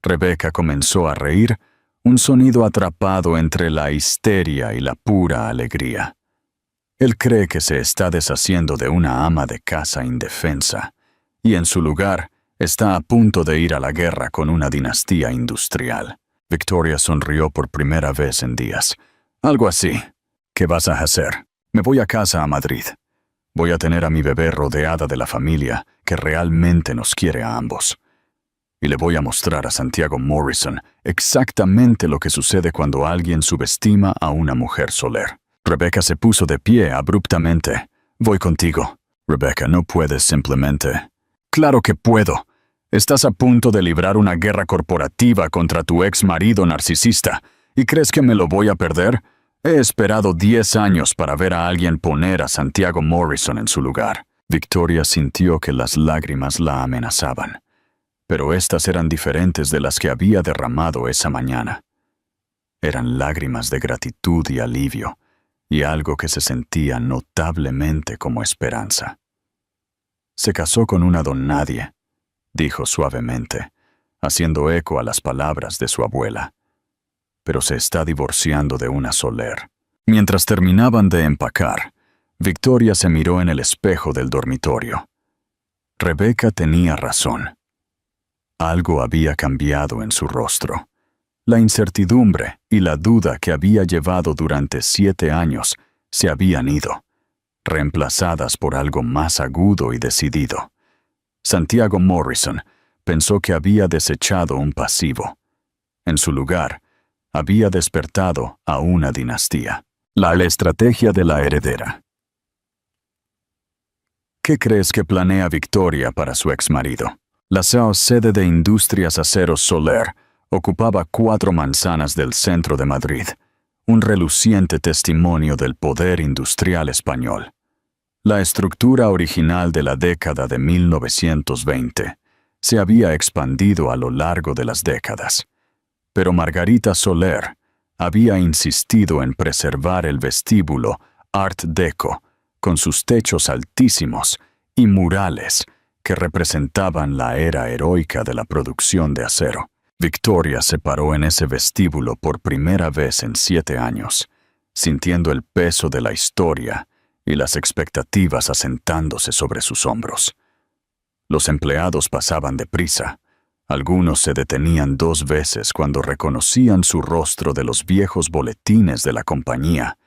Rebeca comenzó a reír, un sonido atrapado entre la histeria y la pura alegría. Él cree que se está deshaciendo de una ama de casa indefensa, y en su lugar está a punto de ir a la guerra con una dinastía industrial. Victoria sonrió por primera vez en días. Algo así. ¿Qué vas a hacer? Me voy a casa a Madrid. Voy a tener a mi bebé rodeada de la familia que realmente nos quiere a ambos. Y le voy a mostrar a Santiago Morrison exactamente lo que sucede cuando alguien subestima a una mujer Soler. Rebecca se puso de pie abruptamente. Voy contigo. Rebecca, no puedes simplemente. Claro que puedo. Estás a punto de librar una guerra corporativa contra tu ex marido narcisista. ¿Y crees que me lo voy a perder? He esperado 10 años para ver a alguien poner a Santiago Morrison en su lugar. Victoria sintió que las lágrimas la amenazaban. Pero estas eran diferentes de las que había derramado esa mañana. Eran lágrimas de gratitud y alivio, y algo que se sentía notablemente como esperanza. Se casó con una don nadie, dijo suavemente, haciendo eco a las palabras de su abuela. Pero se está divorciando de una Soler. Mientras terminaban de empacar, Victoria se miró en el espejo del dormitorio. Rebeca tenía razón. Algo había cambiado en su rostro. La incertidumbre y la duda que había llevado durante 7 años se habían ido, reemplazadas por algo más agudo y decidido. Santiago Morrison pensó que había desechado un pasivo. En su lugar, había despertado a una dinastía. La estrategia de la heredera. ¿Qué crees que planea Victoria para su exmarido? La sede de Industrias Aceros Soler ocupaba 4 manzanas del centro de Madrid, un reluciente testimonio del poder industrial español. La estructura original de la década de 1920 se había expandido a lo largo de las décadas, pero Margarita Soler había insistido en preservar el vestíbulo Art Deco con sus techos altísimos y murales que representaban la era heroica de la producción de acero. Victoria se paró en ese vestíbulo por primera vez en 7 años, sintiendo el peso de la historia y las expectativas asentándose sobre sus hombros. Los empleados pasaban deprisa. Algunos se detenían 2 veces cuando reconocían su rostro de los viejos boletines de la compañía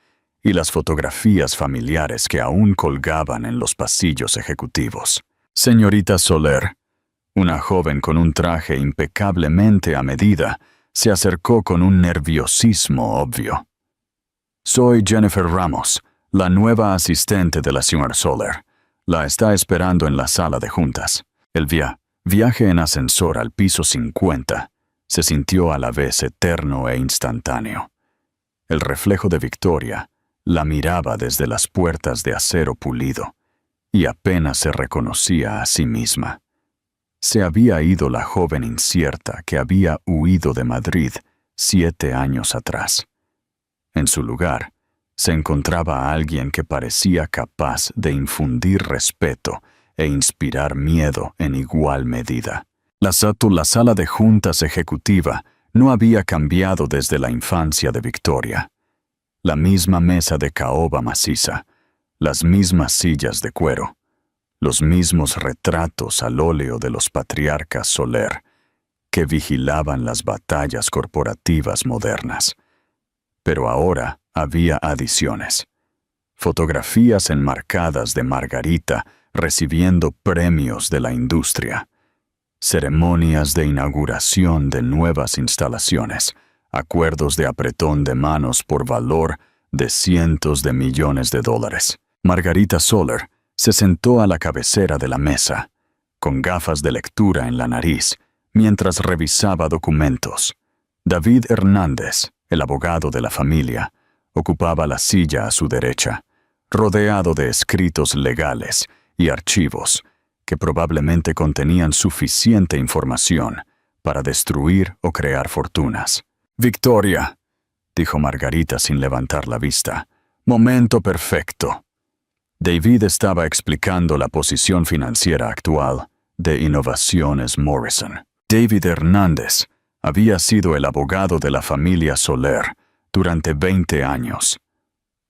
y las fotografías familiares que aún colgaban en los pasillos ejecutivos. Señorita Soler, una joven con un traje impecablemente a medida, se acercó con un nerviosismo obvio. Soy Jennifer Ramos, la nueva asistente de la señora Soler. La está esperando en la sala de juntas. El viaje en ascensor al piso 50 se sintió a la vez eterno e instantáneo. El reflejo de Victoria la miraba desde las puertas de acero pulido y apenas se reconocía a sí misma. Se había ido la joven incierta que había huido de Madrid 7 años atrás. En su lugar, se encontraba alguien que parecía capaz de infundir respeto e inspirar miedo en igual medida. La sala de juntas ejecutiva no había cambiado desde la infancia de Victoria. La misma mesa de caoba maciza, las mismas sillas de cuero, los mismos retratos al óleo de los patriarcas Soler que vigilaban las batallas corporativas modernas. Pero ahora había adiciones. Fotografías enmarcadas de Margarita recibiendo premios de la industria, ceremonias de inauguración de nuevas instalaciones, acuerdos de apretón de manos por valor de cientos de millones de dólares. Margarita Soler se sentó a la cabecera de la mesa, con gafas de lectura en la nariz, mientras revisaba documentos. David Hernández, el abogado de la familia, ocupaba la silla a su derecha, rodeado de escritos legales y archivos que probablemente contenían suficiente información para destruir o crear fortunas. «Victoria», dijo Margarita sin levantar la vista. «Momento perfecto». David estaba explicando la posición financiera actual de Innovaciones Morrison. David Hernández había sido el abogado de la familia Soler durante 20 años.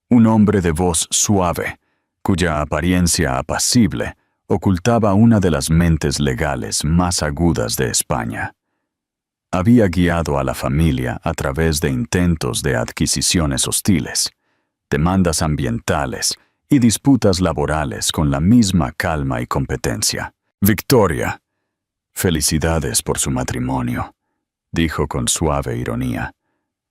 Un hombre de voz suave, cuya apariencia apacible ocultaba una de las mentes legales más agudas de España. Había guiado a la familia a través de intentos de adquisiciones hostiles, demandas ambientales y disputas laborales con la misma calma y competencia. «Victoria, felicidades por su matrimonio», dijo con suave ironía.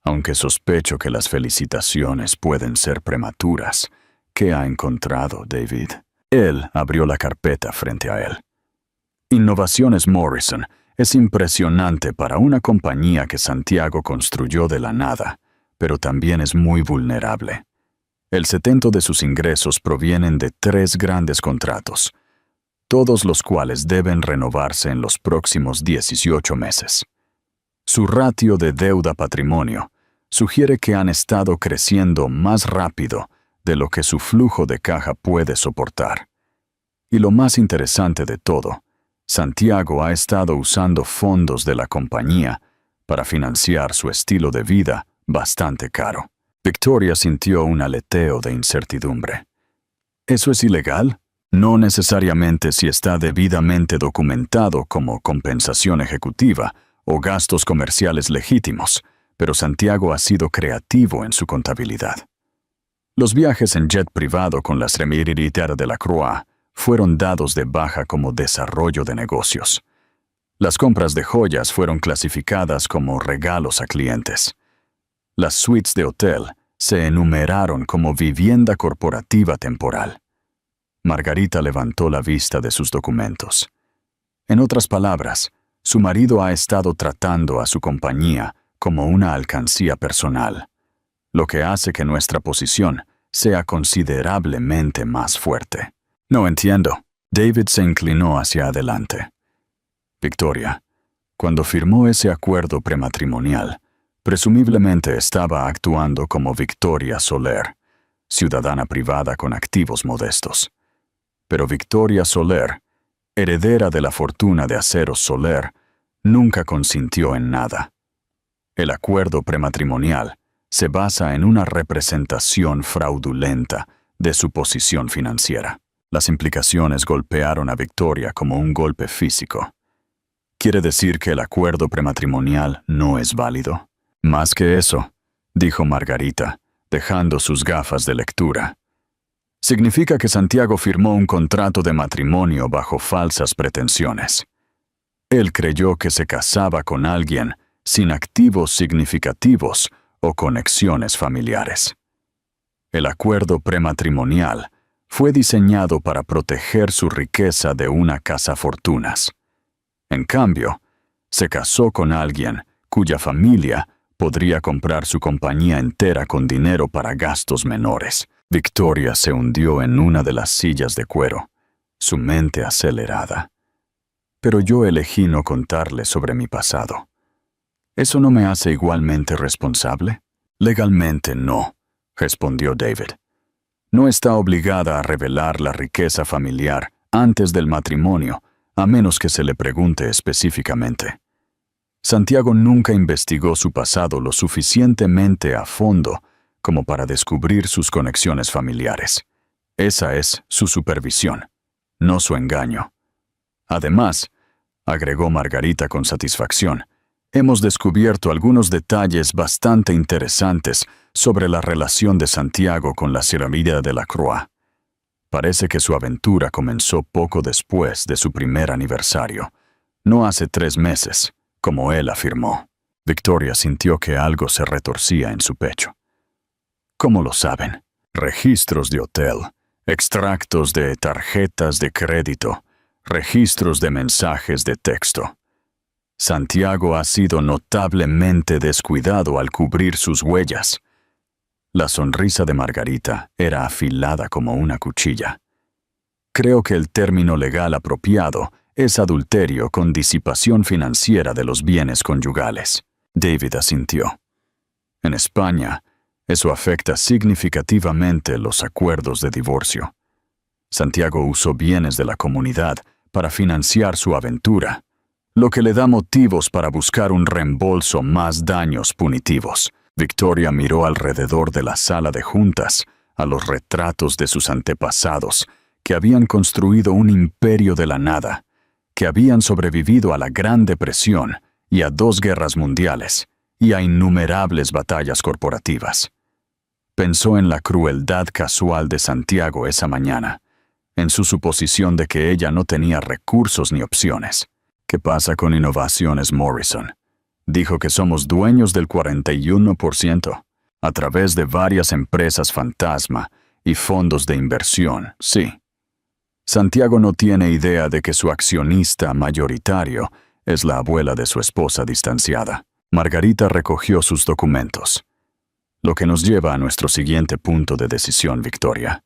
«Aunque sospecho que las felicitaciones pueden ser prematuras. ¿Qué ha encontrado, David?» Él abrió la carpeta frente a él. Innovaciones Morrison es impresionante para una compañía que Santiago construyó de la nada, pero también es muy vulnerable. El 70% de sus ingresos provienen de 3 grandes contratos, todos los cuales deben renovarse en los próximos 18 meses. Su ratio de deuda-patrimonio sugiere que han estado creciendo más rápido de lo que su flujo de caja puede soportar. Y lo más interesante de todo, Santiago ha estado usando fondos de la compañía para financiar su estilo de vida bastante caro. Victoria sintió un aleteo de incertidumbre. ¿Eso es ilegal? No necesariamente si está debidamente documentado como compensación ejecutiva o gastos comerciales legítimos, pero Santiago ha sido creativo en su contabilidad. Los viajes en jet privado con las Remilitaires de la Croix fueron dados de baja como desarrollo de negocios. Las compras de joyas fueron clasificadas como regalos a clientes. Las suites de hotel se enumeraron como vivienda corporativa temporal. Margarita levantó la vista de sus documentos. En otras palabras, su marido ha estado tratando a su compañía como una alcancía personal, lo que hace que nuestra posición sea considerablemente más fuerte. No entiendo. David se inclinó hacia adelante. Victoria, cuando firmó ese acuerdo prematrimonial, presumiblemente estaba actuando como Victoria Soler, ciudadana privada con activos modestos. Pero Victoria Soler, heredera de la fortuna de Aceros Soler, nunca consintió en nada. El acuerdo prematrimonial se basa en una representación fraudulenta de su posición financiera. Las implicaciones golpearon a Victoria como un golpe físico. ¿Quiere decir que el acuerdo prematrimonial no es válido? Más que eso, dijo Margarita, dejando sus gafas de lectura. Significa que Santiago firmó un contrato de matrimonio bajo falsas pretensiones. Él creyó que se casaba con alguien sin activos significativos o conexiones familiares. El acuerdo prematrimonial fue diseñado para proteger su riqueza de una cazafortunas. En cambio, se casó con alguien cuya familia podría comprar su compañía entera con dinero para gastos menores. Victoria se hundió en una de las sillas de cuero, su mente acelerada. Pero yo elegí no contarle sobre mi pasado. ¿Eso no me hace igualmente responsable? Legalmente no, respondió David. No está obligada a revelar la riqueza familiar antes del matrimonio, a menos que se le pregunte específicamente. Santiago nunca investigó su pasado lo suficientemente a fondo como para descubrir sus conexiones familiares. Esa es su supervisión, no su engaño. Además, agregó Margarita con satisfacción, hemos descubierto algunos detalles bastante interesantes sobre la relación de Santiago con la Remilitaires de la Croix. Parece que su aventura comenzó poco después de su primer aniversario, no hace 3 meses, como él afirmó. Victoria sintió que algo se retorcía en su pecho. ¿Cómo lo saben? Registros de hotel, extractos de tarjetas de crédito, registros de mensajes de texto. Santiago ha sido notablemente descuidado al cubrir sus huellas. La sonrisa de Margarita era afilada como una cuchilla. Creo que el término legal apropiado es adulterio con disipación financiera de los bienes conyugales. David asintió. En España, eso afecta significativamente los acuerdos de divorcio. Santiago usó bienes de la comunidad para financiar su aventura, lo que le da motivos para buscar un reembolso más daños punitivos. Victoria miró alrededor de la sala de juntas a los retratos de sus antepasados, que habían construido un imperio de la nada, que habían sobrevivido a la Gran Depresión y a 2 guerras mundiales, y a innumerables batallas corporativas. Pensó en la crueldad casual de Santiago esa mañana, en su suposición de que ella no tenía recursos ni opciones. ¿Qué pasa con Innovaciones Morrison? Dijo que somos dueños del 41%, a través de varias empresas fantasma y fondos de inversión, sí. Santiago no tiene idea de que su accionista mayoritario es la abuela de su esposa distanciada. Margarita recogió sus documentos. Lo que nos lleva a nuestro siguiente punto de decisión, Victoria.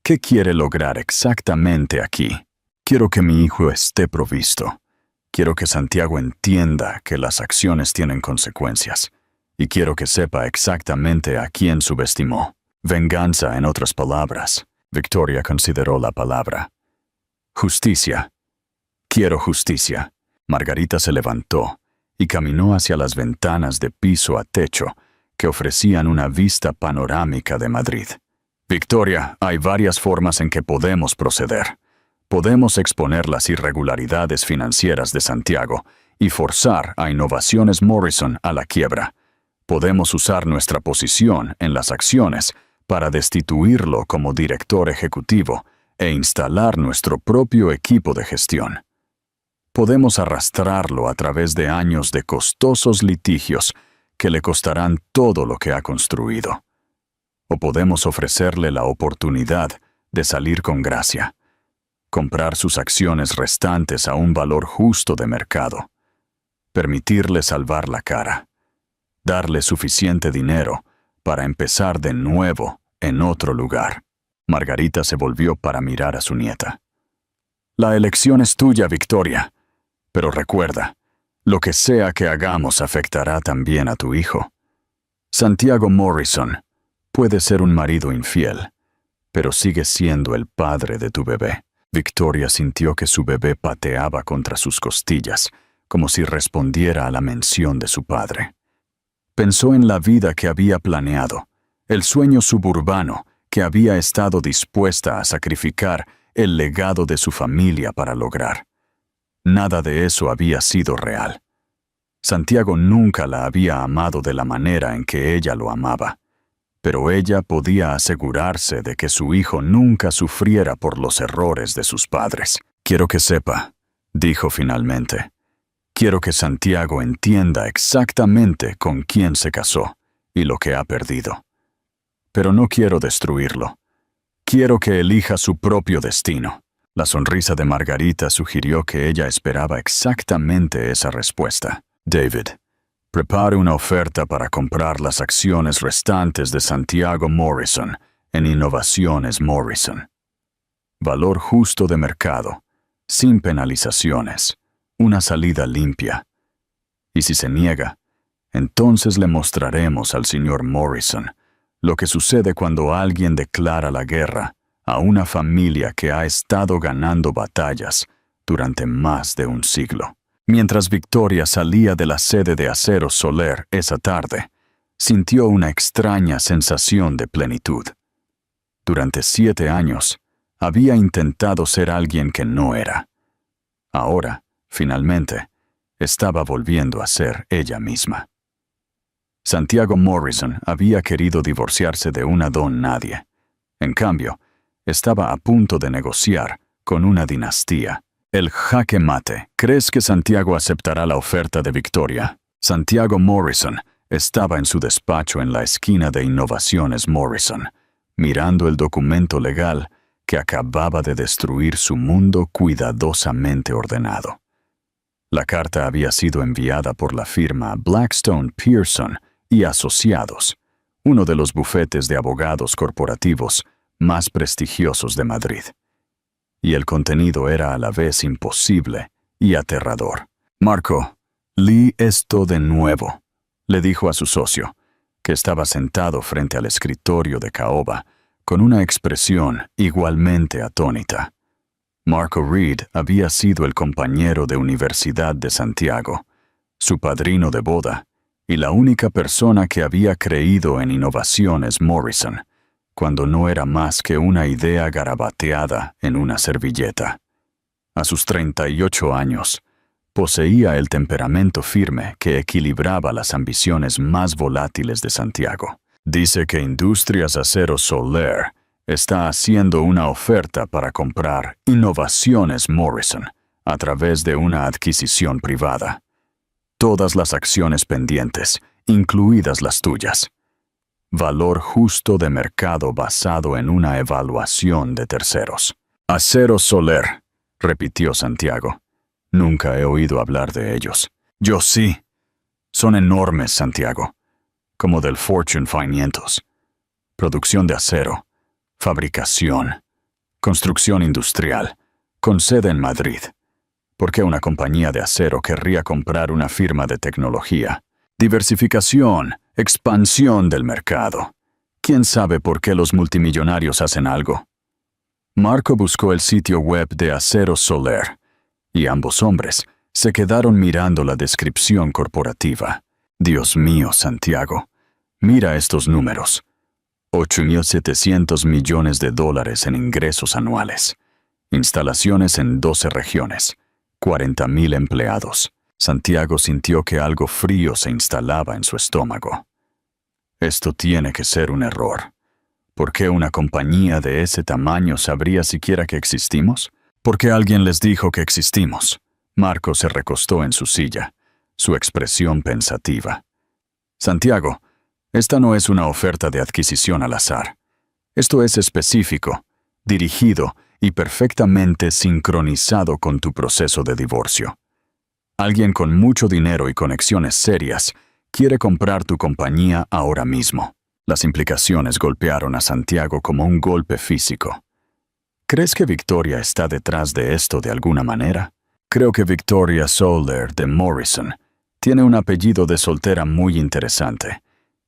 ¿Qué quiere lograr exactamente aquí? Quiero que mi hijo esté provisto. Quiero que Santiago entienda que las acciones tienen consecuencias. Y quiero que sepa exactamente a quién subestimó. Venganza, en otras palabras. Victoria consideró la palabra. Justicia. Quiero justicia. Margarita se levantó y caminó hacia las ventanas de piso a techo que ofrecían una vista panorámica de Madrid. Victoria, hay varias formas en que podemos proceder. Podemos exponer las irregularidades financieras de Santiago y forzar a Innovaciones Morrison a la quiebra. Podemos usar nuestra posición en las acciones para destituirlo como director ejecutivo e instalar nuestro propio equipo de gestión. Podemos arrastrarlo a través de años de costosos litigios que le costarán todo lo que ha construido. O podemos ofrecerle la oportunidad de salir con gracia, comprar sus acciones restantes a un valor justo de mercado, permitirle salvar la cara, darle suficiente dinero para empezar de nuevo en otro lugar. Margarita se volvió para mirar a su nieta. La elección es tuya, Victoria. Pero recuerda, lo que sea que hagamos afectará también a tu hijo. Santiago Morrison puede ser un marido infiel, pero sigue siendo el padre de tu bebé. Victoria sintió que su bebé pateaba contra sus costillas, como si respondiera a la mención de su padre. Pensó en la vida que había planeado, el sueño suburbano que había estado dispuesta a sacrificar el legado de su familia para lograr. Nada de eso había sido real. Santiago nunca la había amado de la manera en que ella lo amaba, pero ella podía asegurarse de que su hijo nunca sufriera por los errores de sus padres. Quiero que sepa, dijo finalmente. Quiero que Santiago entienda exactamente con quién se casó y lo que ha perdido. Pero no quiero destruirlo. Quiero que elija su propio destino. La sonrisa de Margarita sugirió que ella esperaba exactamente esa respuesta. David, prepare una oferta para comprar las acciones restantes de Santiago Morrison en Innovaciones Morrison. Valor justo de mercado, sin penalizaciones, una salida limpia. Y si se niega, entonces le mostraremos al señor Morrison lo que sucede cuando alguien declara la guerra a una familia que ha estado ganando batallas durante más de un siglo. Mientras Victoria salía de la sede de Acero Soler esa tarde, sintió una extraña sensación de plenitud. Durante 7 años, había intentado ser alguien que no era. Ahora, finalmente, estaba volviendo a ser ella misma. Santiago Morrison había querido divorciarse de una don nadie. En cambio, estaba a punto de negociar con una dinastía. El jaque mate. ¿Crees que Santiago aceptará la oferta de Victoria? Santiago Morrison estaba en su despacho en la esquina de Innovaciones Morrison, mirando el documento legal que acababa de destruir su mundo cuidadosamente ordenado. La carta había sido enviada por la firma Blackstone Pearson y Asociados, uno de los bufetes de abogados corporativos más prestigiosos de Madrid. y el contenido era a la vez imposible y aterrador. «Marco, lee esto de nuevo», le dijo a su socio, que estaba sentado frente al escritorio de caoba, con una expresión igualmente atónita. Marco Reed había sido el compañero de universidad de Santiago, su padrino de boda, y la única persona que había creído en innovaciones Morrison, cuando no era más que una idea garabateada en una servilleta. A sus 38 años, poseía el temperamento firme que equilibraba las ambiciones más volátiles de Santiago. Dice que Industrias Acero Soler está haciendo una oferta para comprar Innovaciones Morrison a través de una adquisición privada. Todas las acciones pendientes, incluidas las tuyas. Valor justo de mercado basado en una evaluación de terceros. Acero Soler, repitió Santiago. Nunca he oído hablar de ellos. Yo sí. Son enormes, Santiago. Como del Fortune 500. Producción de acero. Fabricación. Construcción industrial. Con sede en Madrid. ¿Por qué una compañía de acero querría comprar una firma de tecnología? Diversificación. Expansión del mercado. ¿Quién sabe por qué los multimillonarios hacen algo? Marco buscó el sitio web de Acero Soler, y ambos hombres se quedaron mirando la descripción corporativa. Dios mío, Santiago, mira estos números. 8.700 millones de dólares en ingresos anuales. Instalaciones en 12 regiones. 40.000 empleados. Santiago sintió que algo frío se instalaba en su estómago. Esto tiene que ser un error. ¿Por qué una compañía de ese tamaño sabría siquiera que existimos? ¿Por qué alguien les dijo que existimos? Marco se recostó en su silla, su expresión pensativa. Santiago, esta no es una oferta de adquisición al azar. Esto es específico, dirigido y perfectamente sincronizado con tu proceso de divorcio. Alguien con mucho dinero y conexiones serias quiere comprar tu compañía ahora mismo. Las implicaciones golpearon a Santiago como un golpe físico. ¿Crees que Victoria está detrás de esto de alguna manera? Creo que Victoria Soler de Morrison tiene un apellido de soltera muy interesante,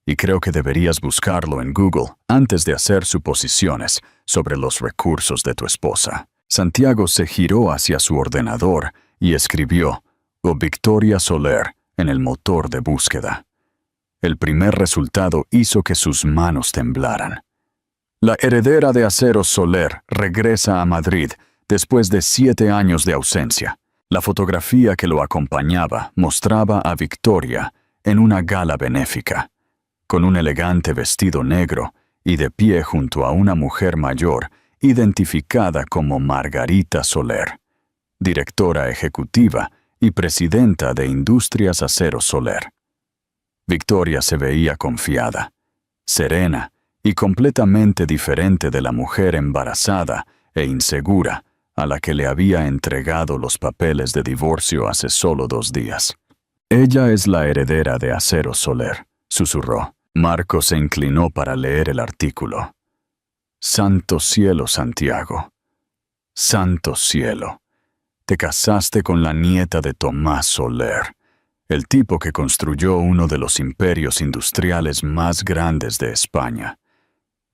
y creo que deberías buscarlo en Google antes de hacer suposiciones sobre los recursos de tu esposa. Santiago se giró hacia su ordenador y escribió «O Victoria Soler» en el motor de búsqueda. El primer resultado hizo que sus manos temblaran. La heredera de Acero Soler regresa a Madrid después de 7 años de ausencia. La fotografía que lo acompañaba mostraba a Victoria en una gala benéfica, con un elegante vestido negro y de pie junto a una mujer mayor identificada como Margarita Soler, directora ejecutiva y presidenta de Industrias Acero Soler. Victoria se veía confiada, serena y completamente diferente de la mujer embarazada e insegura a la que le había entregado los papeles de divorcio hace solo 2 días. «Ella es la heredera de Acero Soler», susurró. Marco se inclinó para leer el artículo. «Santo cielo, Santiago. Santo cielo. Te casaste con la nieta de Tomás Soler, el tipo que construyó uno de los imperios industriales más grandes de España,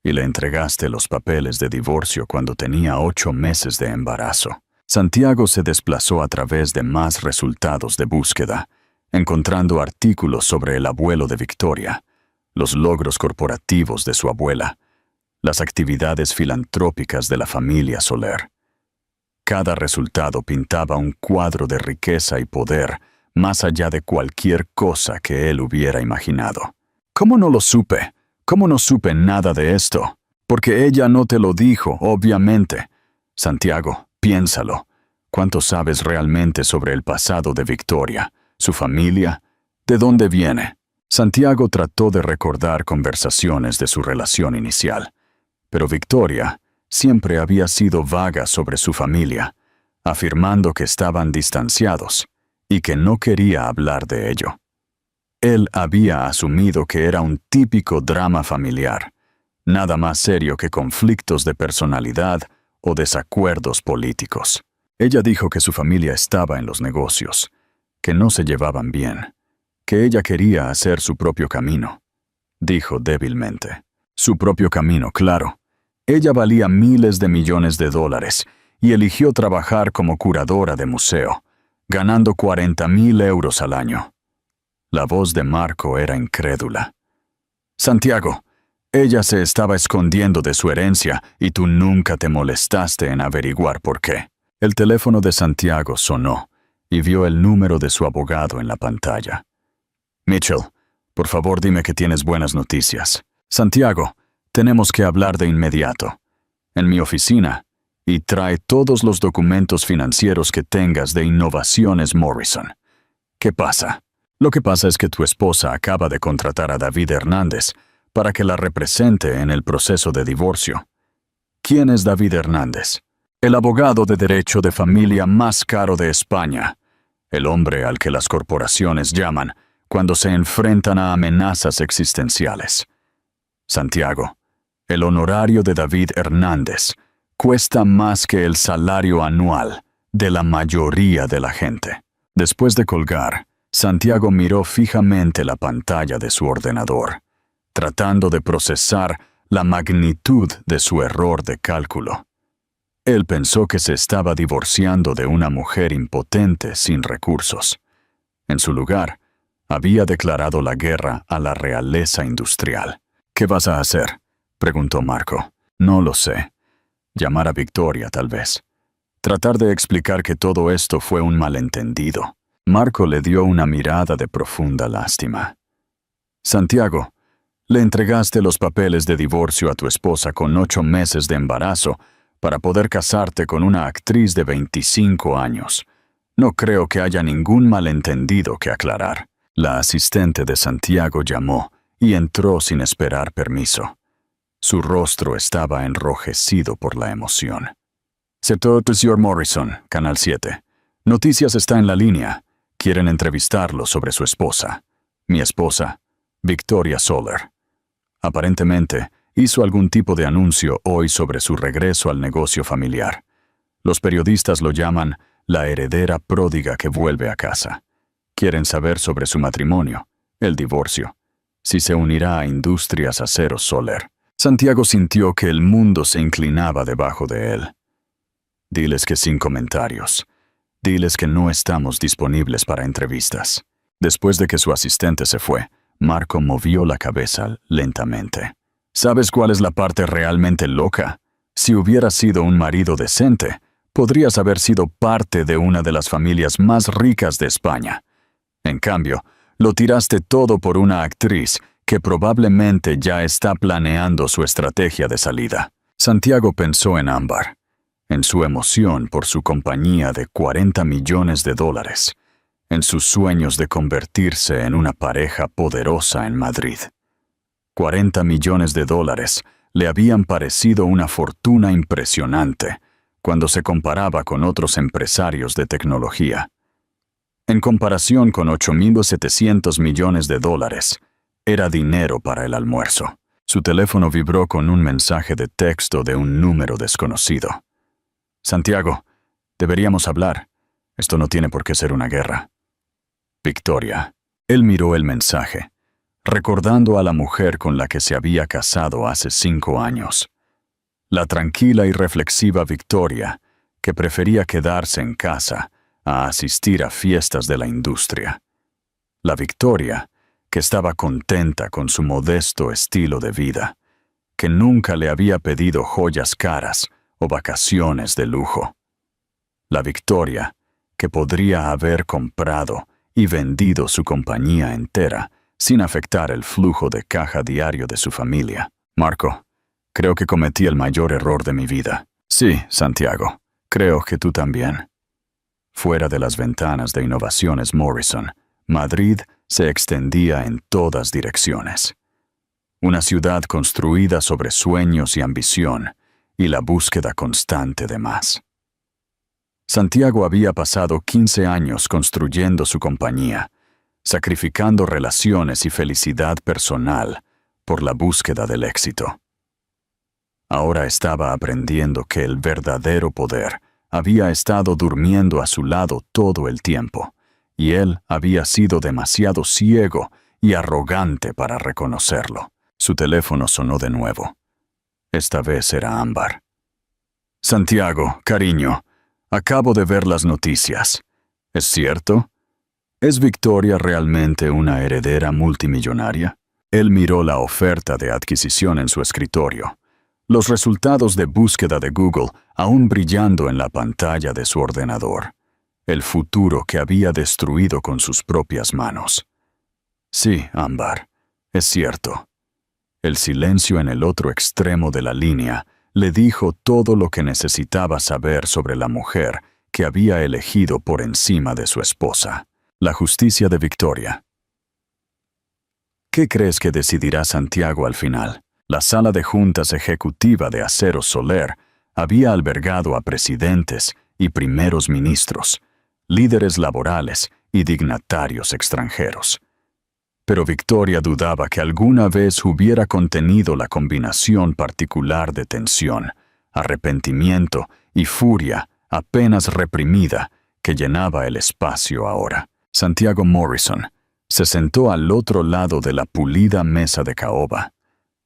y le entregaste los papeles de divorcio cuando tenía 8 meses de embarazo». Santiago se desplazó a través de más resultados de búsqueda, encontrando artículos sobre el abuelo de Victoria, los logros corporativos de su abuela, las actividades filantrópicas de la familia Soler. Cada resultado pintaba un cuadro de riqueza y poder más allá de cualquier cosa que él hubiera imaginado. «¿Cómo no lo supe? ¿Cómo no supe nada de esto? Porque ella no te lo dijo, obviamente. Santiago, piénsalo. ¿Cuánto sabes realmente sobre el pasado de Victoria, su familia? ¿De dónde viene?» Santiago trató de recordar conversaciones de su relación inicial, pero Victoria siempre había sido vaga sobre su familia, afirmando que estaban distanciados y que no quería hablar de ello. Él había asumido que era un típico drama familiar, nada más serio que conflictos de personalidad o desacuerdos políticos. Ella dijo que su familia estaba en los negocios, que no se llevaban bien, que ella quería hacer su propio camino. Dijo débilmente. Su propio camino, claro. Ella valía miles de millones de dólares y eligió trabajar como curadora de museo, ganando 40,000 euros al año. La voz de Marco era incrédula. Santiago, ella se estaba escondiendo de su herencia y tú nunca te molestaste en averiguar por qué. El teléfono de Santiago sonó y vio el número de su abogado en la pantalla. Mitchell, por favor dime que tienes buenas noticias. Santiago, tenemos que hablar de inmediato. En mi oficina, y trae todos los documentos financieros que tengas de Innovaciones Morrison. ¿Qué pasa? Lo que pasa es que tu esposa acaba de contratar a David Hernández para que la represente en el proceso de divorcio. ¿Quién es David Hernández? El abogado de derecho de familia más caro de España. El hombre al que las corporaciones llaman cuando se enfrentan a amenazas existenciales. Santiago, el honorario de David Hernández cuesta más que el salario anual de la mayoría de la gente. Después de colgar, Santiago miró fijamente la pantalla de su ordenador, tratando de procesar la magnitud de su error de cálculo. Él pensó que se estaba divorciando de una mujer impotente sin recursos. En su lugar, había declarado la guerra a la realeza industrial. ¿Qué vas a hacer?, preguntó Marco. No lo sé. Llamar a Victoria, tal vez. Tratar de explicar que todo esto fue un malentendido. Marco le dio una mirada de profunda lástima. Santiago, le entregaste los papeles de divorcio a tu esposa con 8 meses de embarazo para poder casarte con una actriz de 25 años. No creo que haya ningún malentendido que aclarar. La asistente de Santiago llamó y entró sin esperar permiso. Su rostro estaba enrojecido por la emoción. Señor Morrison, Canal 7. Noticias está en la línea. Quieren entrevistarlo sobre su esposa. Mi esposa, Victoria Soler. Aparentemente, hizo algún tipo de anuncio hoy sobre su regreso al negocio familiar. Los periodistas lo llaman la heredera pródiga que vuelve a casa. Quieren saber sobre su matrimonio, el divorcio, si se unirá a Industrias Aceros Soler. Santiago sintió que el mundo se inclinaba debajo de él. Diles que sin comentarios. Diles que no estamos disponibles para entrevistas. Después de que su asistente se fue, Marco movió la cabeza lentamente. ¿Sabes cuál es la parte realmente loca? Si hubieras sido un marido decente, podrías haber sido parte de una de las familias más ricas de España. En cambio, lo tiraste todo por una actriz que probablemente ya está planeando su estrategia de salida. Santiago pensó en Ámbar, en su emoción por su compañía de 40 millones de dólares, en sus sueños de convertirse en una pareja poderosa en Madrid. 40 millones de dólares le habían parecido una fortuna impresionante cuando se comparaba con otros empresarios de tecnología. En comparación con 8.700 millones de dólares, era dinero para el almuerzo. Su teléfono vibró con un mensaje de texto de un número desconocido. Santiago, deberíamos hablar. Esto no tiene por qué ser una guerra. Victoria. Él miró el mensaje, recordando a la mujer con la que se había casado hace 5 años. La tranquila y reflexiva Victoria, que prefería quedarse en casa a asistir a fiestas de la industria. La Victoria, que estaba contenta con su modesto estilo de vida, que nunca le había pedido joyas caras o vacaciones de lujo. La Victoria, que podría haber comprado y vendido su compañía entera sin afectar el flujo de caja diario de su familia. Marco, creo que cometí el mayor error de mi vida. Sí, Santiago, creo que tú también. Fuera de las ventanas de Innovaciones Morrison, Madrid se extendía en todas direcciones. Una ciudad construida sobre sueños y ambición, y la búsqueda constante de más. Santiago había pasado 15 años construyendo su compañía, sacrificando relaciones y felicidad personal por la búsqueda del éxito. Ahora estaba aprendiendo que el verdadero poder había estado durmiendo a su lado todo el tiempo, y él había sido demasiado ciego y arrogante para reconocerlo. Su teléfono sonó de nuevo. Esta vez era Ámbar. Santiago, cariño, acabo de ver las noticias. ¿Es cierto? ¿Es Victoria realmente una heredera multimillonaria? Él miró la oferta de adquisición en su escritorio, los resultados de búsqueda de Google aún brillando en la pantalla de su ordenador, el futuro que había destruido con sus propias manos. Sí, Ámbar, es cierto. El silencio en el otro extremo de la línea le dijo todo lo que necesitaba saber sobre la mujer que había elegido por encima de su esposa, la justicia de Victoria. ¿Qué crees que decidirá Santiago al final? La sala de juntas ejecutiva de Aceros Soler había albergado a presidentes y primeros ministros, líderes laborales y dignatarios extranjeros. Pero Victoria dudaba que alguna vez hubiera contenido la combinación particular de tensión, arrepentimiento y furia apenas reprimida que llenaba el espacio ahora. Santiago Morrison se sentó al otro lado de la pulida mesa de caoba,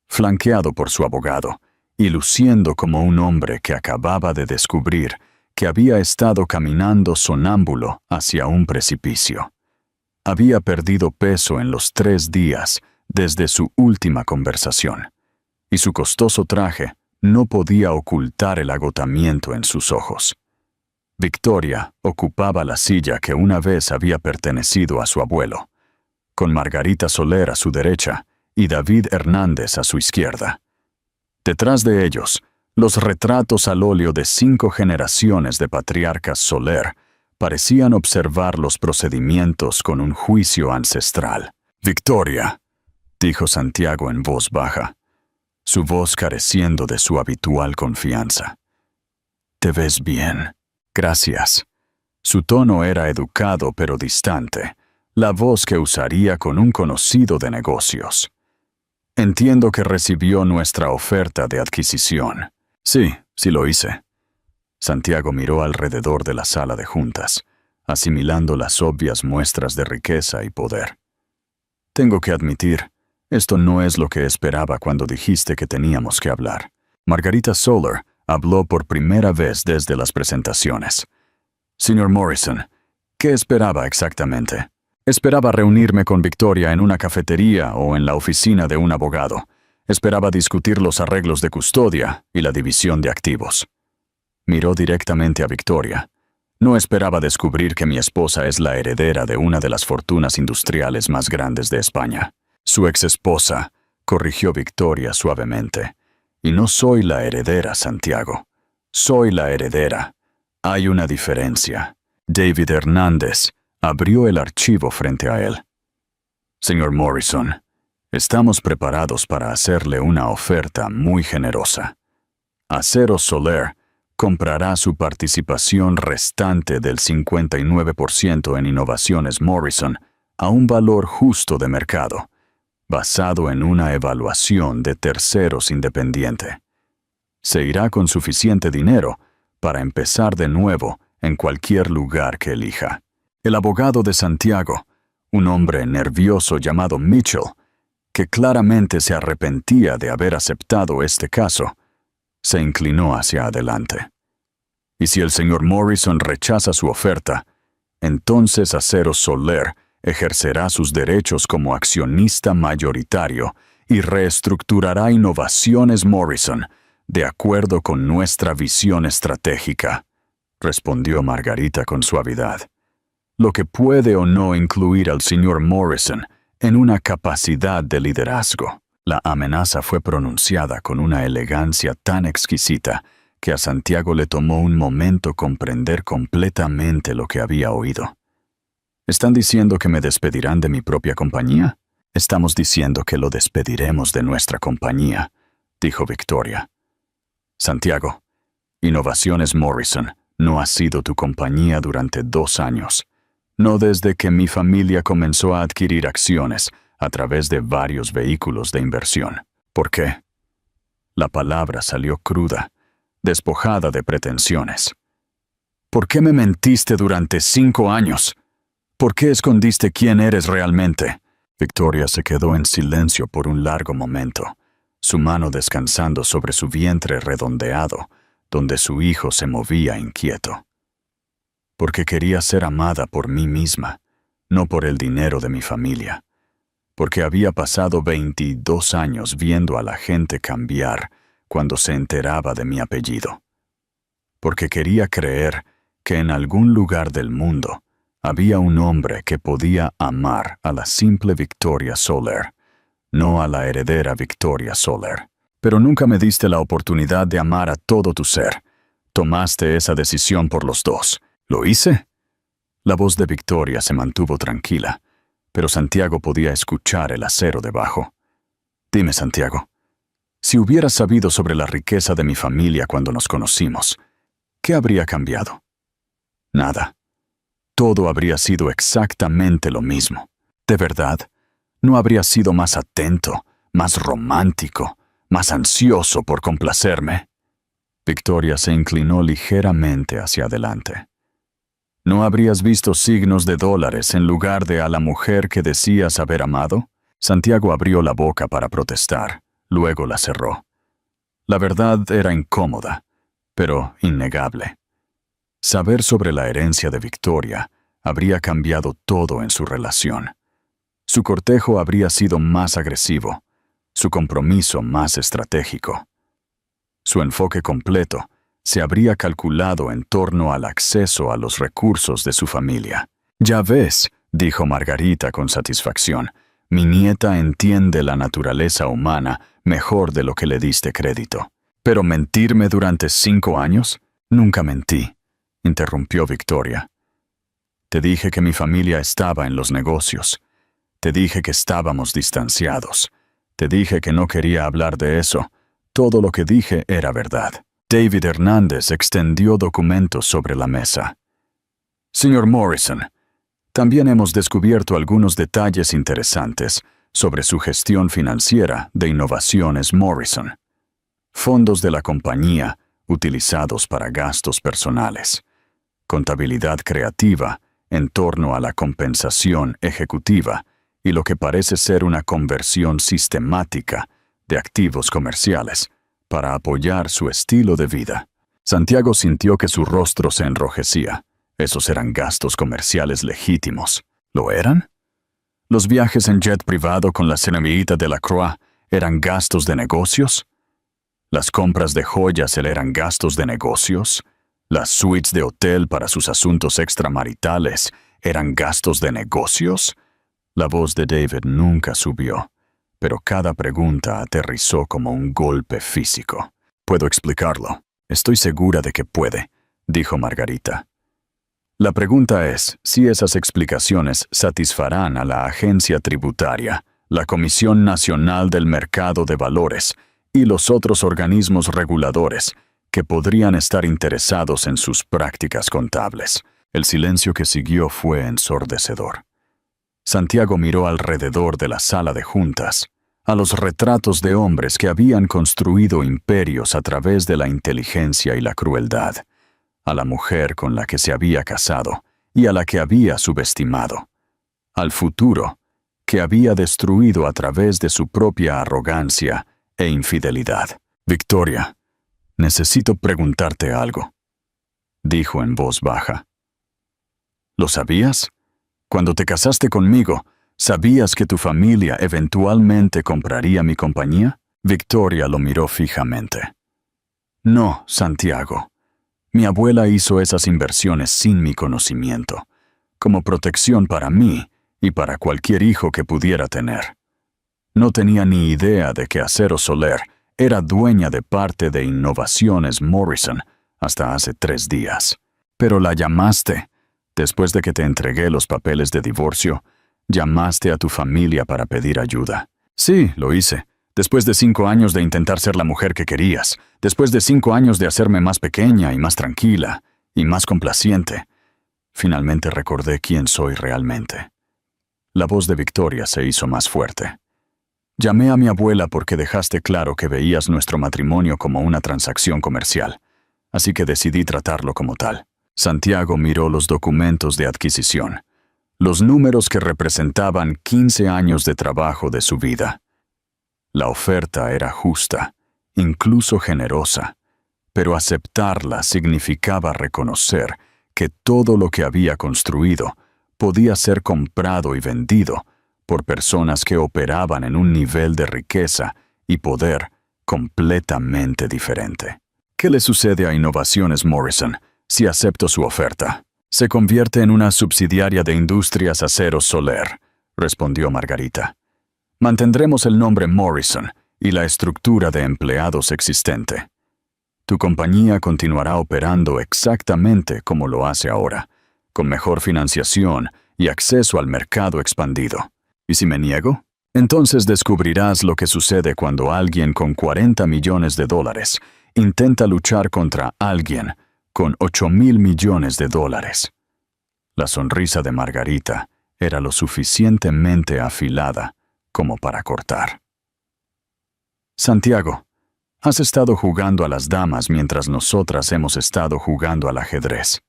flanqueado por su abogado y luciendo como un hombre que acababa de descubrir que había estado caminando sonámbulo hacia un precipicio. Había perdido peso en los 3 días desde su última conversación, y su costoso traje no podía ocultar el agotamiento en sus ojos. Victoria ocupaba la silla que una vez había pertenecido a su abuelo, con Margarita Soler a su derecha y David Hernández a su izquierda. Detrás de ellos, los retratos al óleo de 5 generaciones de patriarcas Soler parecían observar los procedimientos con un juicio ancestral. «Victoria», dijo Santiago en voz baja, su voz careciendo de su habitual confianza. «Te ves bien». «Gracias». Su tono era educado pero distante, la voz que usaría con un conocido de negocios. «Entiendo que recibió nuestra oferta de adquisición». «Sí, sí lo hice». Santiago miró alrededor de la sala de juntas, asimilando las obvias muestras de riqueza y poder. «Tengo que admitir, esto no es lo que esperaba cuando dijiste que teníamos que hablar». Margarita Soler habló por primera vez desde las presentaciones. «Señor Morrison, ¿qué esperaba exactamente?» «Esperaba reunirme con Victoria en una cafetería o en la oficina de un abogado. Esperaba discutir los arreglos de custodia y la división de activos». Miró directamente a Victoria. «No esperaba descubrir que mi esposa es la heredera de una de las fortunas industriales más grandes de España». «Su exesposa», corrigió Victoria suavemente. «Y no soy la heredera, Santiago. Soy la heredera. Hay una diferencia». David Hernández abrió el archivo frente a él. «Señor Morrison, estamos preparados para hacerle una oferta muy generosa. Aceros Soler comprará su participación restante del 59% en Innovaciones Morrison a un valor justo de mercado, basado en una evaluación de terceros independiente. Se irá con suficiente dinero para empezar de nuevo en cualquier lugar que elija». El abogado de Santiago, un hombre nervioso llamado Mitchell, que claramente se arrepentía de haber aceptado este caso, se inclinó hacia adelante. «Y si el señor Morrison rechaza su oferta, entonces Aceros Soler ejercerá sus derechos como accionista mayoritario y reestructurará Innovaciones Morrison de acuerdo con nuestra visión estratégica», respondió Margarita con suavidad. «Lo que puede o no incluir al señor Morrison en una capacidad de liderazgo». La amenaza fue pronunciada con una elegancia tan exquisita que a Santiago le tomó un momento comprender completamente lo que había oído. «¿Están diciendo que me despedirán de mi propia compañía?» «Estamos diciendo que lo despediremos de nuestra compañía», dijo Victoria. «Santiago, Innovaciones Morrison no ha sido tu compañía durante 2 años. No desde que mi familia comenzó a adquirir acciones a través de varios vehículos de inversión». «¿Por qué?» La palabra salió cruda, despojada de pretensiones. ¿Por qué me mentiste durante 5 años? ¿Por qué escondiste quién eres realmente? Victoria se quedó en silencio por un largo momento, su mano descansando sobre su vientre redondeado, donde su hijo se movía inquieto. Porque quería ser amada por mí misma, no por el dinero de mi familia. Porque había pasado 22 años viendo a la gente cambiar cuando se enteraba de mi apellido. Porque quería creer que en algún lugar del mundo había un hombre que podía amar a la simple Victoria Soler, no a la heredera Victoria Soler. Pero nunca me diste la oportunidad de amar a todo tu ser. Tomaste esa decisión por los dos. ¿Lo hice? La voz de Victoria se mantuvo tranquila, pero Santiago podía escuchar el acero debajo. Dime, Santiago, si hubieras sabido sobre la riqueza de mi familia cuando nos conocimos, ¿qué habría cambiado? Nada. Todo habría sido exactamente lo mismo. ¿De verdad? ¿No habría sido más atento, más romántico, más ansioso por complacerme? Victoria se inclinó ligeramente hacia adelante. ¿No habrías visto signos de dólares en lugar de a la mujer que decías haber amado? Santiago abrió la boca para protestar, luego la cerró. La verdad era incómoda, pero innegable. Saber sobre la herencia de Victoria habría cambiado todo en su relación. Su cortejo habría sido más agresivo, su compromiso más estratégico. Su enfoque completo se habría calculado en torno al acceso a los recursos de su familia. «Ya ves», dijo Margarita con satisfacción, «mi nieta entiende la naturaleza humana mejor de lo que le diste crédito». «¿Pero mentirme durante 5 años? Nunca mentí», interrumpió Victoria. «Te dije que mi familia estaba en los negocios. Te dije que estábamos distanciados. Te dije que no quería hablar de eso. Todo lo que dije era verdad». David Hernández extendió documentos sobre la mesa. «Señor Morrison, también hemos descubierto algunos detalles interesantes sobre su gestión financiera de Innovaciones Morrison. Fondos de la compañía utilizados para gastos personales. Contabilidad creativa en torno a la compensación ejecutiva y lo que parece ser una conversión sistemática de activos comerciales para apoyar su estilo de vida». Santiago sintió que su rostro se enrojecía. Esos eran gastos comerciales legítimos. ¿Lo eran? ¿Los viajes en jet privado con la señorita Delacroix eran gastos de negocios? ¿Las compras de joyas eran gastos de negocios? ¿Las suites de hotel para sus asuntos extramaritales eran gastos de negocios? La voz de David nunca subió, pero cada pregunta aterrizó como un golpe físico. «Puedo explicarlo. Estoy segura de que puede», dijo Margarita. «La pregunta es si esas explicaciones satisfarán a la agencia tributaria, la Comisión Nacional del Mercado de Valores y los otros organismos reguladores que podrían estar interesados en sus prácticas contables». El silencio que siguió fue ensordecedor. Santiago miró alrededor de la sala de juntas, a los retratos de hombres que habían construido imperios a través de la inteligencia y la crueldad, a la mujer con la que se había casado y a la que había subestimado, al futuro que había destruido a través de su propia arrogancia e infidelidad. «Victoria, necesito preguntarte algo», dijo en voz baja. «¿Lo sabías? Cuando te casaste conmigo, ¿sabías que tu familia eventualmente compraría mi compañía?» Victoria lo miró fijamente. «No, Santiago. Mi abuela hizo esas inversiones sin mi conocimiento, como protección para mí y para cualquier hijo que pudiera tener. No tenía ni idea de que Acero Soler era dueña de parte de Innovaciones Morrison hasta hace 3 días. Pero la llamaste. Después de que te entregué los papeles de divorcio, llamaste a tu familia para pedir ayuda». «Sí, lo hice. Después de 5 años de intentar ser la mujer que querías. Después de 5 años de hacerme más pequeña y más tranquila y más complaciente. Finalmente recordé quién soy realmente». La voz de Victoria se hizo más fuerte. Llamé a mi abuela porque dejaste claro que veías nuestro matrimonio como una transacción comercial, así que decidí tratarlo como tal. Santiago miró los documentos de adquisición, los números que representaban 15 años de trabajo de su vida. La oferta era justa, incluso generosa, pero aceptarla significaba reconocer que todo lo que había construido podía ser comprado y vendido por personas que operaban en un nivel de riqueza y poder completamente diferente. ¿Qué le sucede a Innovaciones Morrison si acepto su oferta? Se convierte en una subsidiaria de Industrias Aceros Soler, respondió Margarita. Mantendremos el nombre Morrison y la estructura de empleados existente. Tu compañía continuará operando exactamente como lo hace ahora, con mejor financiación y acceso al mercado expandido. ¿Y si me niego? Entonces descubrirás lo que sucede cuando alguien con $40 millones intenta luchar contra alguien con $8,000 millones. La sonrisa de Margarita era lo suficientemente afilada como para cortar. Santiago, has estado jugando a las damas mientras nosotras hemos estado jugando al ajedrez.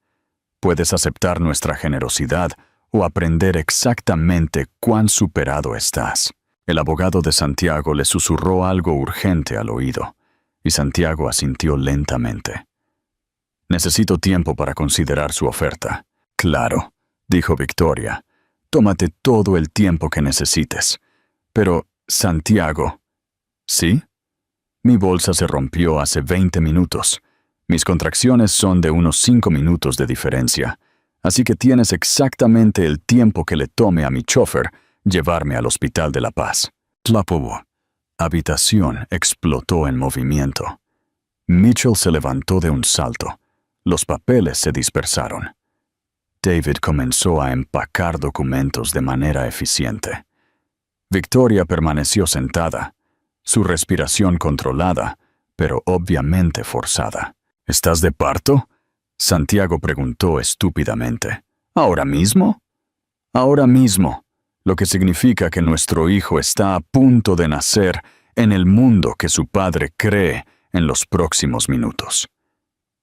Puedes aceptar nuestra generosidad o aprender exactamente cuán superado estás. El abogado de Santiago le susurró algo urgente al oído, y Santiago asintió lentamente. Necesito tiempo para considerar su oferta. Claro, dijo Victoria. Tómate todo el tiempo que necesites. Pero, Santiago... ¿Sí? Mi bolsa se rompió hace 20 minutos. Mis contracciones son de unos 5 minutos de diferencia, así que tienes exactamente el tiempo que le tome a mi chofer llevarme al Hospital de la Paz. Tlapovo. Habitación explotó en movimiento. Mitchell se levantó de un salto. Los papeles se dispersaron. David comenzó a empacar documentos de manera eficiente. Victoria permaneció sentada, su respiración controlada, pero obviamente forzada. ¿Estás de parto? Santiago preguntó estúpidamente. ¿Ahora mismo? Ahora mismo, lo que significa que nuestro hijo está a punto de nacer en el mundo que su padre cree en los próximos minutos.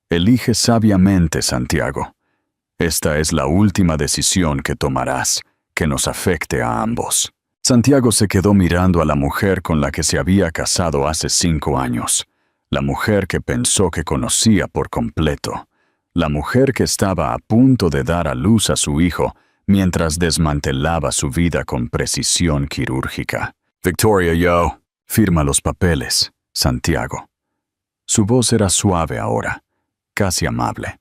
Elige sabiamente, Santiago. Esta es la última decisión que tomarás, que nos afecte a ambos. Santiago se quedó mirando a la mujer con la que se había casado hace 5 años, la mujer que pensó que conocía por completo, la mujer que estaba a punto de dar a luz a su hijo mientras desmantelaba su vida con precisión quirúrgica. Victoria, yo. Firma los papeles, Santiago. Su voz era suave ahora, casi amable.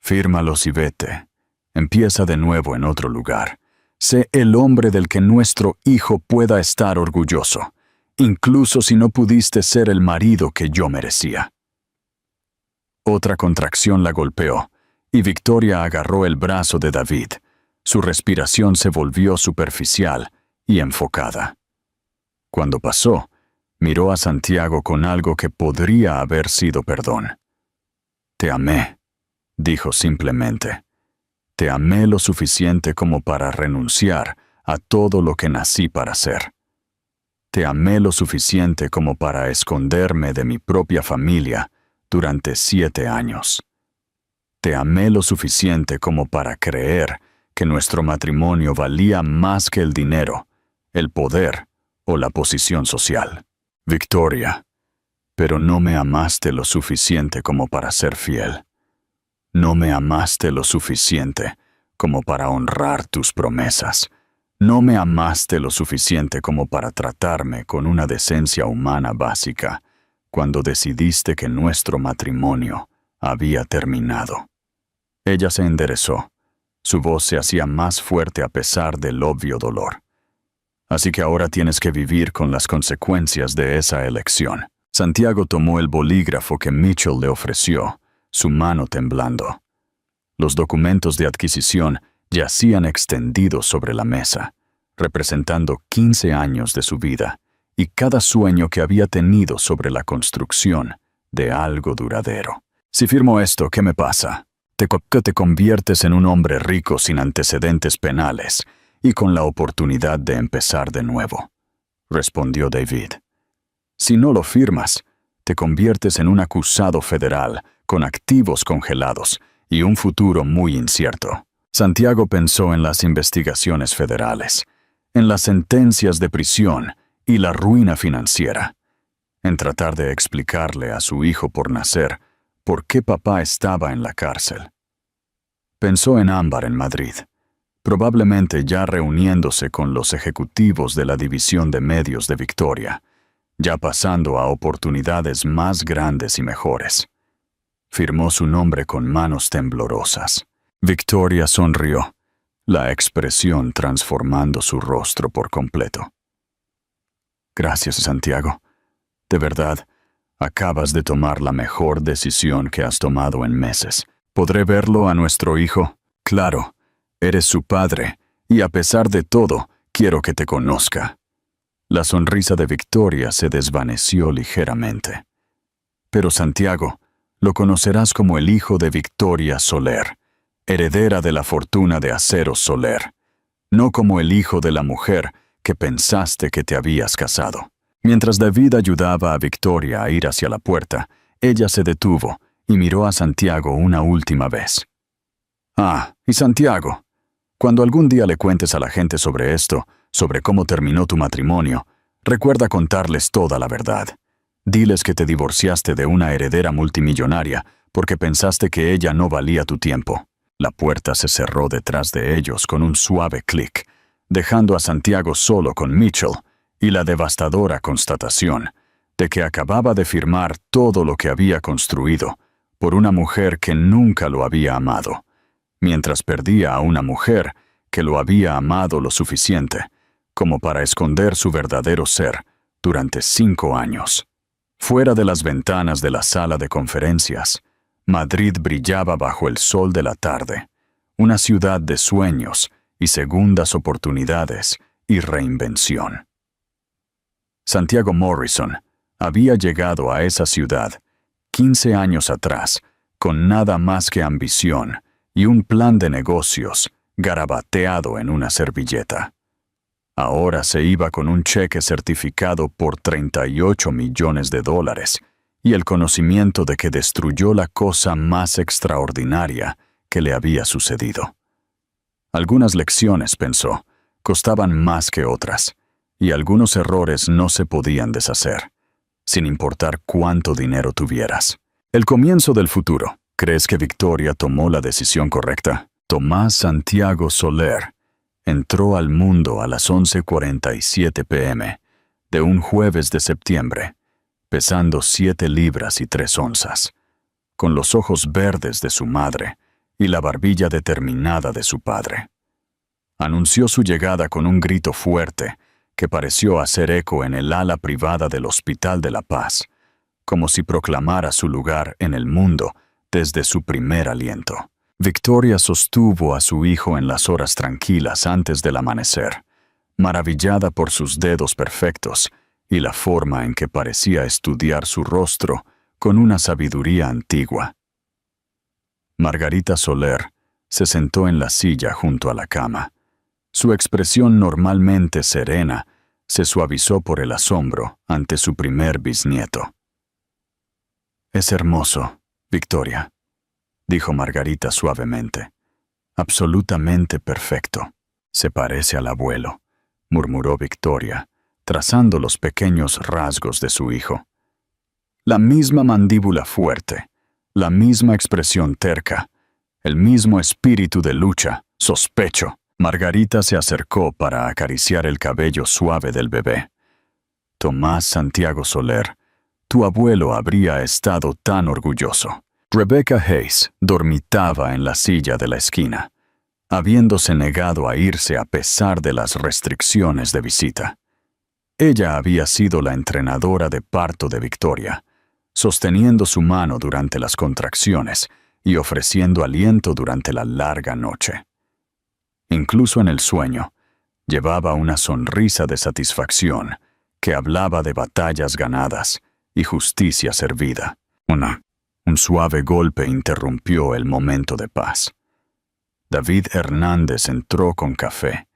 Fírmalos y vete. Empieza de nuevo en otro lugar. Sé el hombre del que nuestro hijo pueda estar orgulloso, incluso si no pudiste ser el marido que yo merecía. Otra contracción la golpeó, y Victoria agarró el brazo de David. Su respiración se volvió superficial y enfocada. Cuando pasó, miró a Santiago con algo que podría haber sido perdón. Te amé, dijo simplemente. Te amé lo suficiente como para renunciar a todo lo que nací para ser. Te amé lo suficiente como para esconderme de mi propia familia durante 7 años. Te amé lo suficiente como para creer que nuestro matrimonio valía más que el dinero, el poder o la posición social. Victoria, pero no me amaste lo suficiente como para ser fiel. No me amaste lo suficiente como para honrar tus promesas. No me amaste lo suficiente como para tratarme con una decencia humana básica cuando decidiste que nuestro matrimonio había terminado. Ella se enderezó. Su voz se hacía más fuerte a pesar del obvio dolor. Así que ahora tienes que vivir con las consecuencias de esa elección. Santiago tomó el bolígrafo que Mitchell le ofreció, su mano temblando. Los documentos de adquisición yacían extendidos sobre la mesa, representando 15 años de su vida y cada sueño que había tenido sobre la construcción de algo duradero. Si firmo esto, ¿qué me pasa? Te conviertes en un hombre rico sin antecedentes penales y con la oportunidad de empezar de nuevo. respondió David. Si no lo firmas, te conviertes en un acusado federal con activos congelados y un futuro muy incierto. Santiago pensó en las investigaciones federales, en las sentencias de prisión y la ruina financiera, en tratar de explicarle a su hijo por nacer por qué papá estaba en la cárcel. Pensó en Ámbar en Madrid, probablemente ya reuniéndose con los ejecutivos de la División de Medios de Victoria, ya pasando a oportunidades más grandes y mejores. Firmó su nombre con manos temblorosas. Victoria sonrió, la expresión transformando su rostro por completo. Gracias, Santiago. De verdad, acabas de tomar la mejor decisión que has tomado en meses. ¿Podré verlo a nuestro hijo? Claro, eres su padre, y a pesar de todo, quiero que te conozca. La sonrisa de Victoria se desvaneció ligeramente. Pero Santiago, lo conocerás como el hijo de Victoria Soler, heredera de la fortuna de Aceros Soler, no como el hijo de la mujer que pensaste que te habías casado. Mientras David ayudaba a Victoria a ir hacia la puerta, ella se detuvo y miró a Santiago una última vez. Ah, y Santiago, cuando algún día le cuentes a la gente sobre esto, sobre cómo terminó tu matrimonio, recuerda contarles toda la verdad. Diles que te divorciaste de una heredera multimillonaria porque pensaste que ella no valía tu tiempo. La puerta se cerró detrás de ellos con un suave clic, dejando a Santiago solo con Mitchell y la devastadora constatación de que acababa de firmar todo lo que había construido por una mujer que nunca lo había amado, mientras perdía a una mujer que lo había amado lo suficiente como para esconder su verdadero ser durante 5 años. Fuera de las ventanas de la sala de conferencias, Madrid brillaba bajo el sol de la tarde, una ciudad de sueños y segundas oportunidades y reinvención. Santiago Morrison había llegado a esa ciudad 15 años atrás con nada más que ambición y un plan de negocios garabateado en una servilleta. Ahora se iba con un cheque certificado por $38 millones y el conocimiento de que destruyó la cosa más extraordinaria que le había sucedido. Algunas lecciones, pensó, costaban más que otras, y algunos errores no se podían deshacer, sin importar cuánto dinero tuvieras. El comienzo del futuro. ¿Crees que Victoria tomó la decisión correcta? Tomás Santiago Soler entró al mundo a las 11:47 p.m. de un jueves de septiembre, pesando 7 libras y 3 onzas, con los ojos verdes de su madre y la barbilla determinada de su padre. Anunció su llegada con un grito fuerte que pareció hacer eco en el ala privada del Hospital de la Paz, como si proclamara su lugar en el mundo desde su primer aliento. Victoria sostuvo a su hijo en las horas tranquilas antes del amanecer, maravillada por sus dedos perfectos y la forma en que parecía estudiar su rostro con una sabiduría antigua. Margarita Soler se sentó en la silla junto a la cama. Su expresión normalmente serena se suavizó por el asombro ante su primer bisnieto. «Es hermoso, Victoria», dijo Margarita suavemente. «Absolutamente perfecto. Se parece al abuelo», murmuró Victoria, trazando los pequeños rasgos de su hijo. La misma mandíbula fuerte, la misma expresión terca, el mismo espíritu de lucha, sospecho. Margarita se acercó para acariciar el cabello suave del bebé. «Tomás Santiago Soler, tu abuelo habría estado tan orgulloso». Rebecca Hayes dormitaba en la silla de la esquina, habiéndose negado a irse a pesar de las restricciones de visita. Ella había sido la entrenadora de parto de Victoria, sosteniendo su mano durante las contracciones y ofreciendo aliento durante la larga noche. Incluso en el sueño, llevaba una sonrisa de satisfacción que hablaba de batallas ganadas y justicia servida. Un suave golpe interrumpió el momento de paz. David Hernández entró con café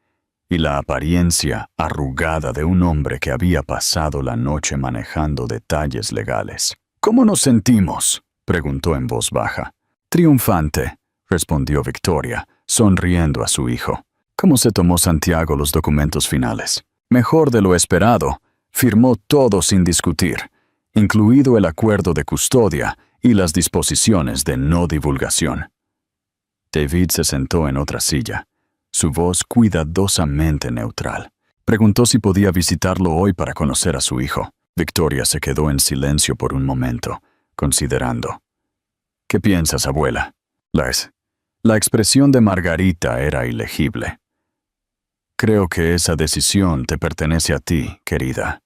y la apariencia arrugada de un hombre que había pasado la noche manejando detalles legales. «¿Cómo nos sentimos?», preguntó en voz baja. «Triunfante», respondió Victoria, sonriendo a su hijo. «¿Cómo se tomó Santiago los documentos finales?». «Mejor de lo esperado. Firmó todo sin discutir, incluido el acuerdo de custodia y las disposiciones de no divulgación». David se sentó en otra silla, su voz cuidadosamente neutral. Preguntó si podía visitarlo hoy para conocer a su hijo. Victoria se quedó en silencio por un momento, considerando. «¿Qué piensas, abuela?». La expresión de Margarita era ilegible. «Creo que esa decisión te pertenece a ti, querida.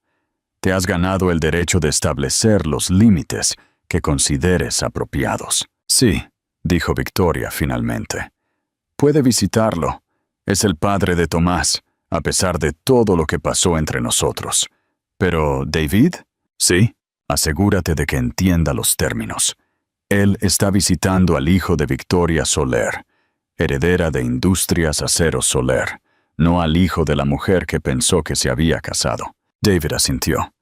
Te has ganado el derecho de establecer los límites que consideres apropiados». «Sí», dijo Victoria finalmente. «Puede visitarlo. Es el padre de Tomás, a pesar de todo lo que pasó entre nosotros. Pero, ¿David?». «Sí». «Asegúrate de que entienda los términos. Él está visitando al hijo de Victoria Soler, heredera de Industrias Aceros Soler, no al hijo de la mujer que pensó que se había casado». David asintió.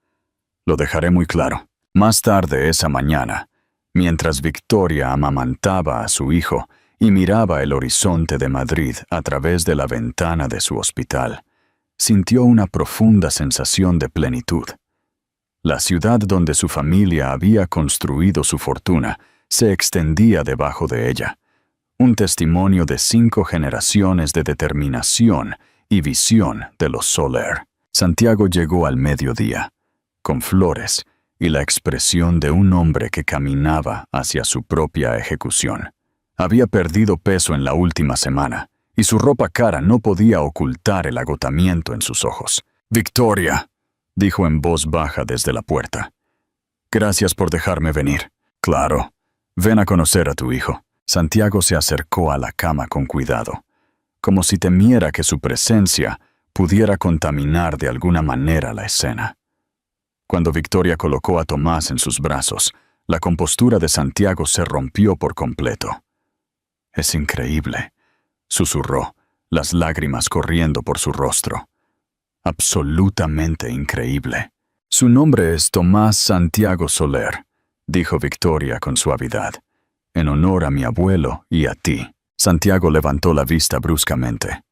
«Lo dejaré muy claro». Más tarde esa mañana, mientras Victoria amamantaba a su hijo y miraba el horizonte de Madrid a través de la ventana de su hospital, sintió una profunda sensación de plenitud. La ciudad donde su familia había construido su fortuna se extendía debajo de ella, un testimonio de 5 generaciones de determinación y visión de los Soler. Santiago llegó al mediodía, con flores y la expresión de un hombre que caminaba hacia su propia ejecución. Había perdido peso en la última semana, y su ropa cara no podía ocultar el agotamiento en sus ojos. «Victoria», dijo en voz baja desde la puerta. «Gracias por dejarme venir». «Claro. Ven a conocer a tu hijo». Santiago se acercó a la cama con cuidado, como si temiera que su presencia pudiera contaminar de alguna manera la escena. Cuando Victoria colocó a Tomás en sus brazos, la compostura de Santiago se rompió por completo. «Es increíble», susurró, las lágrimas corriendo por su rostro. «Absolutamente increíble». «Su nombre es Tomás Santiago Soler», dijo Victoria con suavidad, «en honor a mi abuelo y a ti». Santiago levantó la vista bruscamente.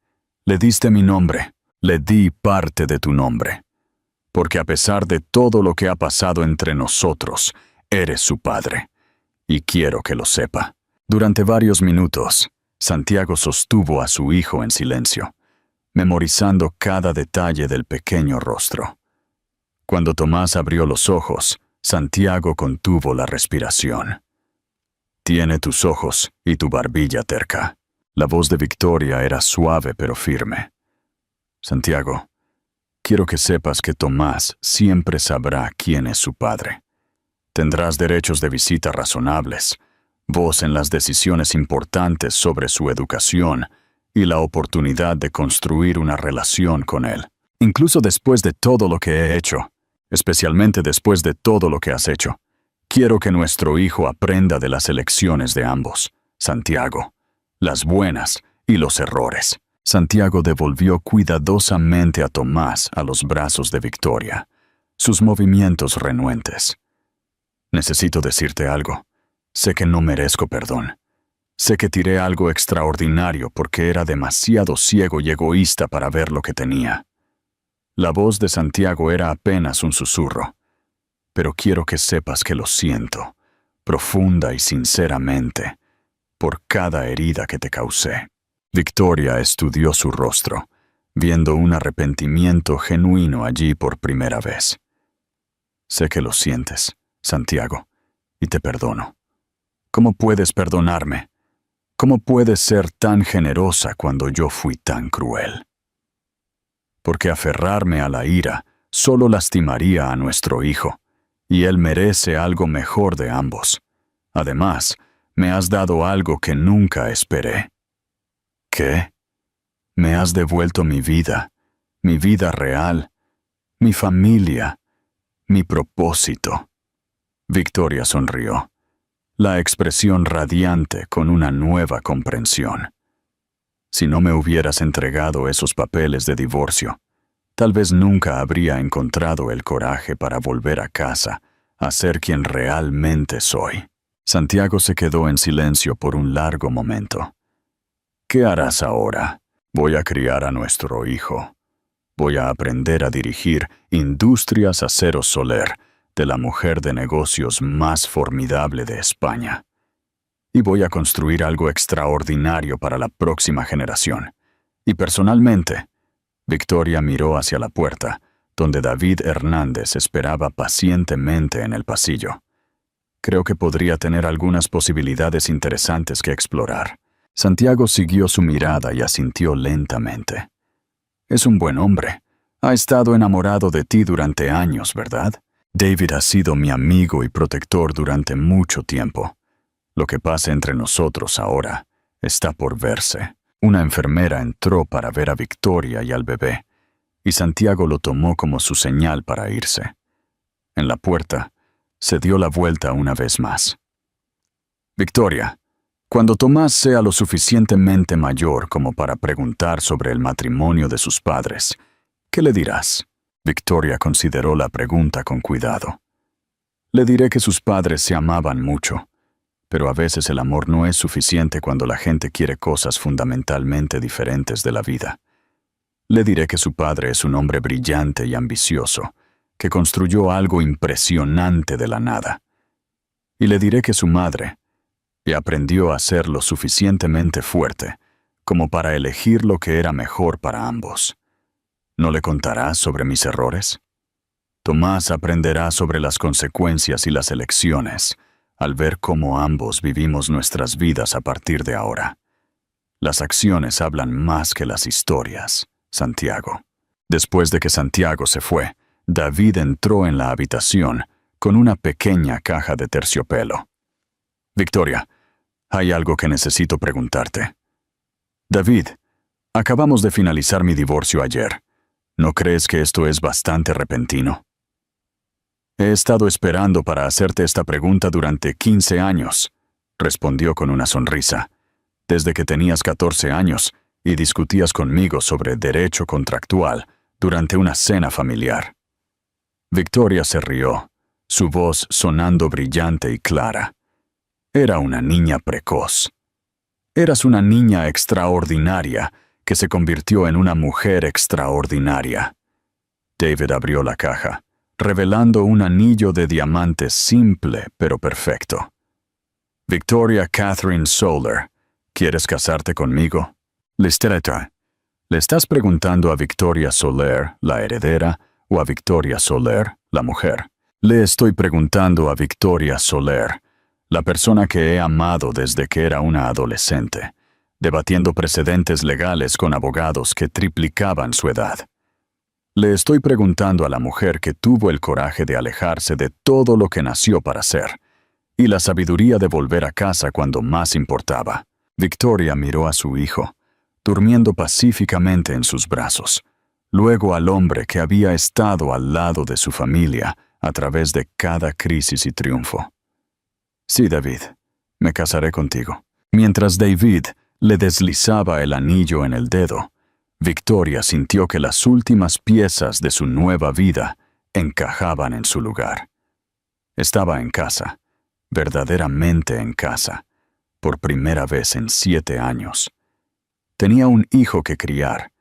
«Le diste mi nombre, le di parte de tu nombre. Porque a pesar de todo lo que ha pasado entre nosotros, eres su padre. Y quiero que lo sepa». Durante varios minutos, Santiago sostuvo a su hijo en silencio, memorizando cada detalle del pequeño rostro. Cuando Tomás abrió los ojos, Santiago contuvo la respiración. «Tiene tus ojos y tu barbilla terca». La voz de Victoria era suave pero firme. «Santiago, quiero que sepas que Tomás siempre sabrá quién es su padre. Tendrás derechos de visita razonables, voz en las decisiones importantes sobre su educación y la oportunidad de construir una relación con él. Incluso después de todo lo que he hecho, especialmente después de todo lo que has hecho, quiero que nuestro hijo aprenda de las elecciones de ambos, Santiago, las buenas y los errores». Santiago devolvió cuidadosamente a Tomás a los brazos de Victoria, sus movimientos renuentes. «Necesito decirte algo. Sé que no merezco perdón. Sé que tiré algo extraordinario porque era demasiado ciego y egoísta para ver lo que tenía». La voz de Santiago era apenas un susurro. «Pero quiero que sepas que lo siento, profunda y sinceramente, por cada herida que te causé». Victoria estudió su rostro, viendo un arrepentimiento genuino allí por primera vez. «Sé que lo sientes, Santiago, y te perdono. ¿Cómo puedes perdonarme? ¿Cómo puedes ser tan generosa cuando yo fui tan cruel? Porque aferrarme a la ira solo lastimaría a nuestro hijo, y él merece algo mejor de ambos. Además, me has dado algo que nunca esperé». «¿Qué?». «Me has devuelto mi vida real, mi familia, mi propósito». Victoria sonrió, la expresión radiante con una nueva comprensión. Si no me hubieras entregado esos papeles de divorcio, tal vez nunca habría encontrado el coraje para volver a casa, a ser quien realmente soy. Santiago se quedó en silencio por un largo momento. ¿Qué harás ahora? Voy a criar a nuestro hijo. Voy a aprender a dirigir Industrias Aceros Soler, de la mujer de negocios más formidable de España. Y voy a construir algo extraordinario para la próxima generación. Y personalmente, Victoria miró hacia la puerta, donde David Hernández esperaba pacientemente en el pasillo. Creo que podría tener algunas posibilidades interesantes que explorar. Santiago siguió su mirada y asintió lentamente. Es un buen hombre. Ha estado enamorado de ti durante años, ¿verdad? David ha sido mi amigo y protector durante mucho tiempo. Lo que pasa entre nosotros ahora está por verse. Una enfermera entró para ver a Victoria y al bebé, y Santiago lo tomó como su señal para irse. En la puerta, se dio la vuelta una vez más. Victoria, cuando Tomás sea lo suficientemente mayor como para preguntar sobre el matrimonio de sus padres, ¿qué le dirás? Victoria consideró la pregunta con cuidado. Le diré que sus padres se amaban mucho, pero a veces el amor no es suficiente cuando la gente quiere cosas fundamentalmente diferentes de la vida. Le diré que su padre es un hombre brillante y ambicioso, que construyó algo impresionante de la nada. Y le diré que su madre aprendió a ser lo suficientemente fuerte como para elegir lo que era mejor para ambos. ¿No le contarás sobre mis errores? Tomás aprenderá sobre las consecuencias y las elecciones al ver cómo ambos vivimos nuestras vidas a partir de ahora. Las acciones hablan más que las historias, Santiago. Después de que Santiago se fue, David entró en la habitación con una pequeña caja de terciopelo. Victoria, hay algo que necesito preguntarte. David, acabamos de finalizar mi divorcio ayer. ¿No crees que esto es bastante repentino? He estado esperando para hacerte esta pregunta durante 15 años, respondió con una sonrisa. Desde que tenías 14 años y discutías conmigo sobre derecho contractual durante una cena familiar. Victoria se rió, su voz sonando brillante y clara. Era una niña precoz. Eras una niña extraordinaria que se convirtió en una mujer extraordinaria. David abrió la caja, revelando un anillo de diamantes simple pero perfecto. Victoria Catherine Soler, ¿quieres casarte conmigo? Listreta, ¿le estás preguntando a Victoria Soler, la heredera, o a Victoria Soler, la mujer? Le estoy preguntando a Victoria Soler, la persona que he amado desde que era una adolescente, debatiendo precedentes legales con abogados que triplicaban su edad. Le estoy preguntando a la mujer que tuvo el coraje de alejarse de todo lo que nació para ser, y la sabiduría de volver a casa cuando más importaba. Victoria miró a su hijo, durmiendo pacíficamente en sus brazos, luego al hombre que había estado al lado de su familia a través de cada crisis y triunfo. Sí, David, me casaré contigo. Mientras David le deslizaba el anillo en el dedo, Victoria sintió que las últimas piezas de su nueva vida encajaban en su lugar. Estaba en casa, verdaderamente en casa, por primera vez en 7 años. Tenía un hijo que criar,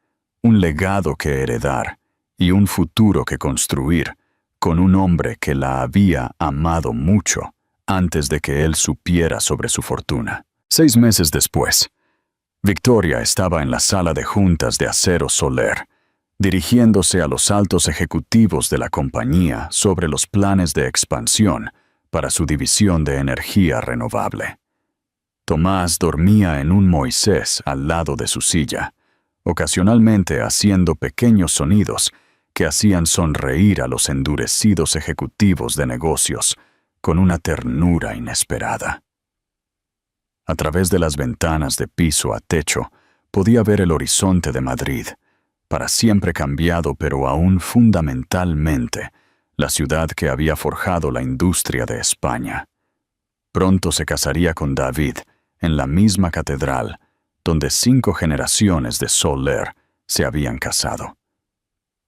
un legado que heredar y un futuro que construir con un hombre que la había amado mucho antes de que él supiera sobre su fortuna. 6 meses después, Victoria estaba en la sala de juntas de Aceros Soler, dirigiéndose a los altos ejecutivos de la compañía sobre los planes de expansión para su división de energía renovable. Tomás dormía en un Moisés al lado de su silla, ocasionalmente haciendo pequeños sonidos que hacían sonreír a los endurecidos ejecutivos de negocios con una ternura inesperada. A través de las ventanas de piso a techo podía ver el horizonte de Madrid, para siempre cambiado pero aún fundamentalmente, la ciudad que había forjado la industria de España. Pronto se casaría con David en la misma catedral donde 5 generaciones de Soler se habían casado.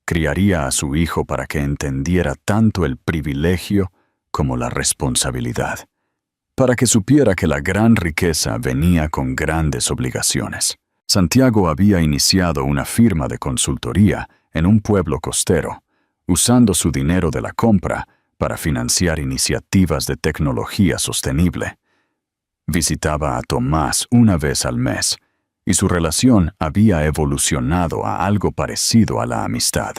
Criaría a su hijo para que entendiera tanto el privilegio como la responsabilidad, para que supiera que la gran riqueza venía con grandes obligaciones. Santiago había iniciado una firma de consultoría en un pueblo costero, usando su dinero de la compra para financiar iniciativas de tecnología sostenible. Visitaba a Tomás una vez al mes, y su relación había evolucionado a algo parecido a la amistad.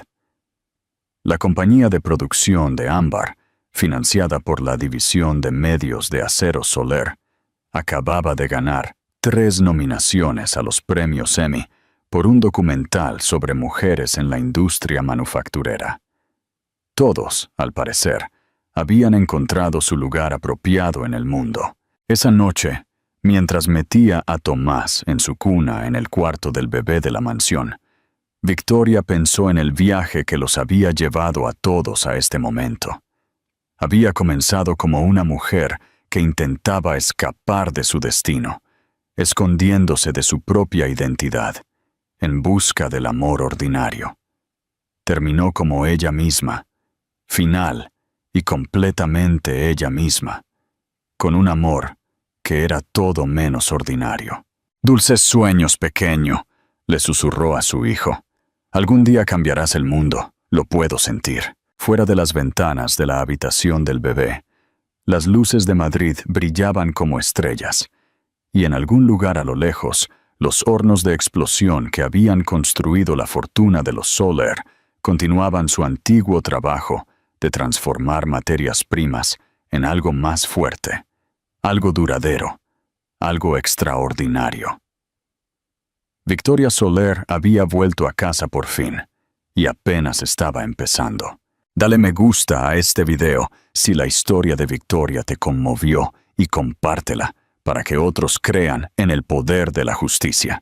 La compañía de producción de Ámbar, financiada por la División de Medios de Acero Soler, acababa de ganar 3 nominaciones a los premios Emmy por un documental sobre mujeres en la industria manufacturera. Todos, al parecer, habían encontrado su lugar apropiado en el mundo. Esa noche, mientras metía a Tomás en su cuna en el cuarto del bebé de la mansión, Victoria pensó en el viaje que los había llevado a todos a este momento. Había comenzado como una mujer que intentaba escapar de su destino, escondiéndose de su propia identidad, en busca del amor ordinario. Terminó como ella misma, final y completamente ella misma, con un amor que era todo menos ordinario. «Dulces sueños, pequeño», le susurró a su hijo. «Algún día cambiarás el mundo, lo puedo sentir». Fuera de las ventanas de la habitación del bebé, las luces de Madrid brillaban como estrellas, y en algún lugar a lo lejos, los hornos de explosión que habían construido la fortuna de los Soler continuaban su antiguo trabajo de transformar materias primas en algo más fuerte, algo duradero, algo extraordinario. Victoria Soler había vuelto a casa por fin, y apenas estaba empezando. Dale me gusta a este video si la historia de Victoria te conmovió y compártela para que otros crean en el poder de la justicia.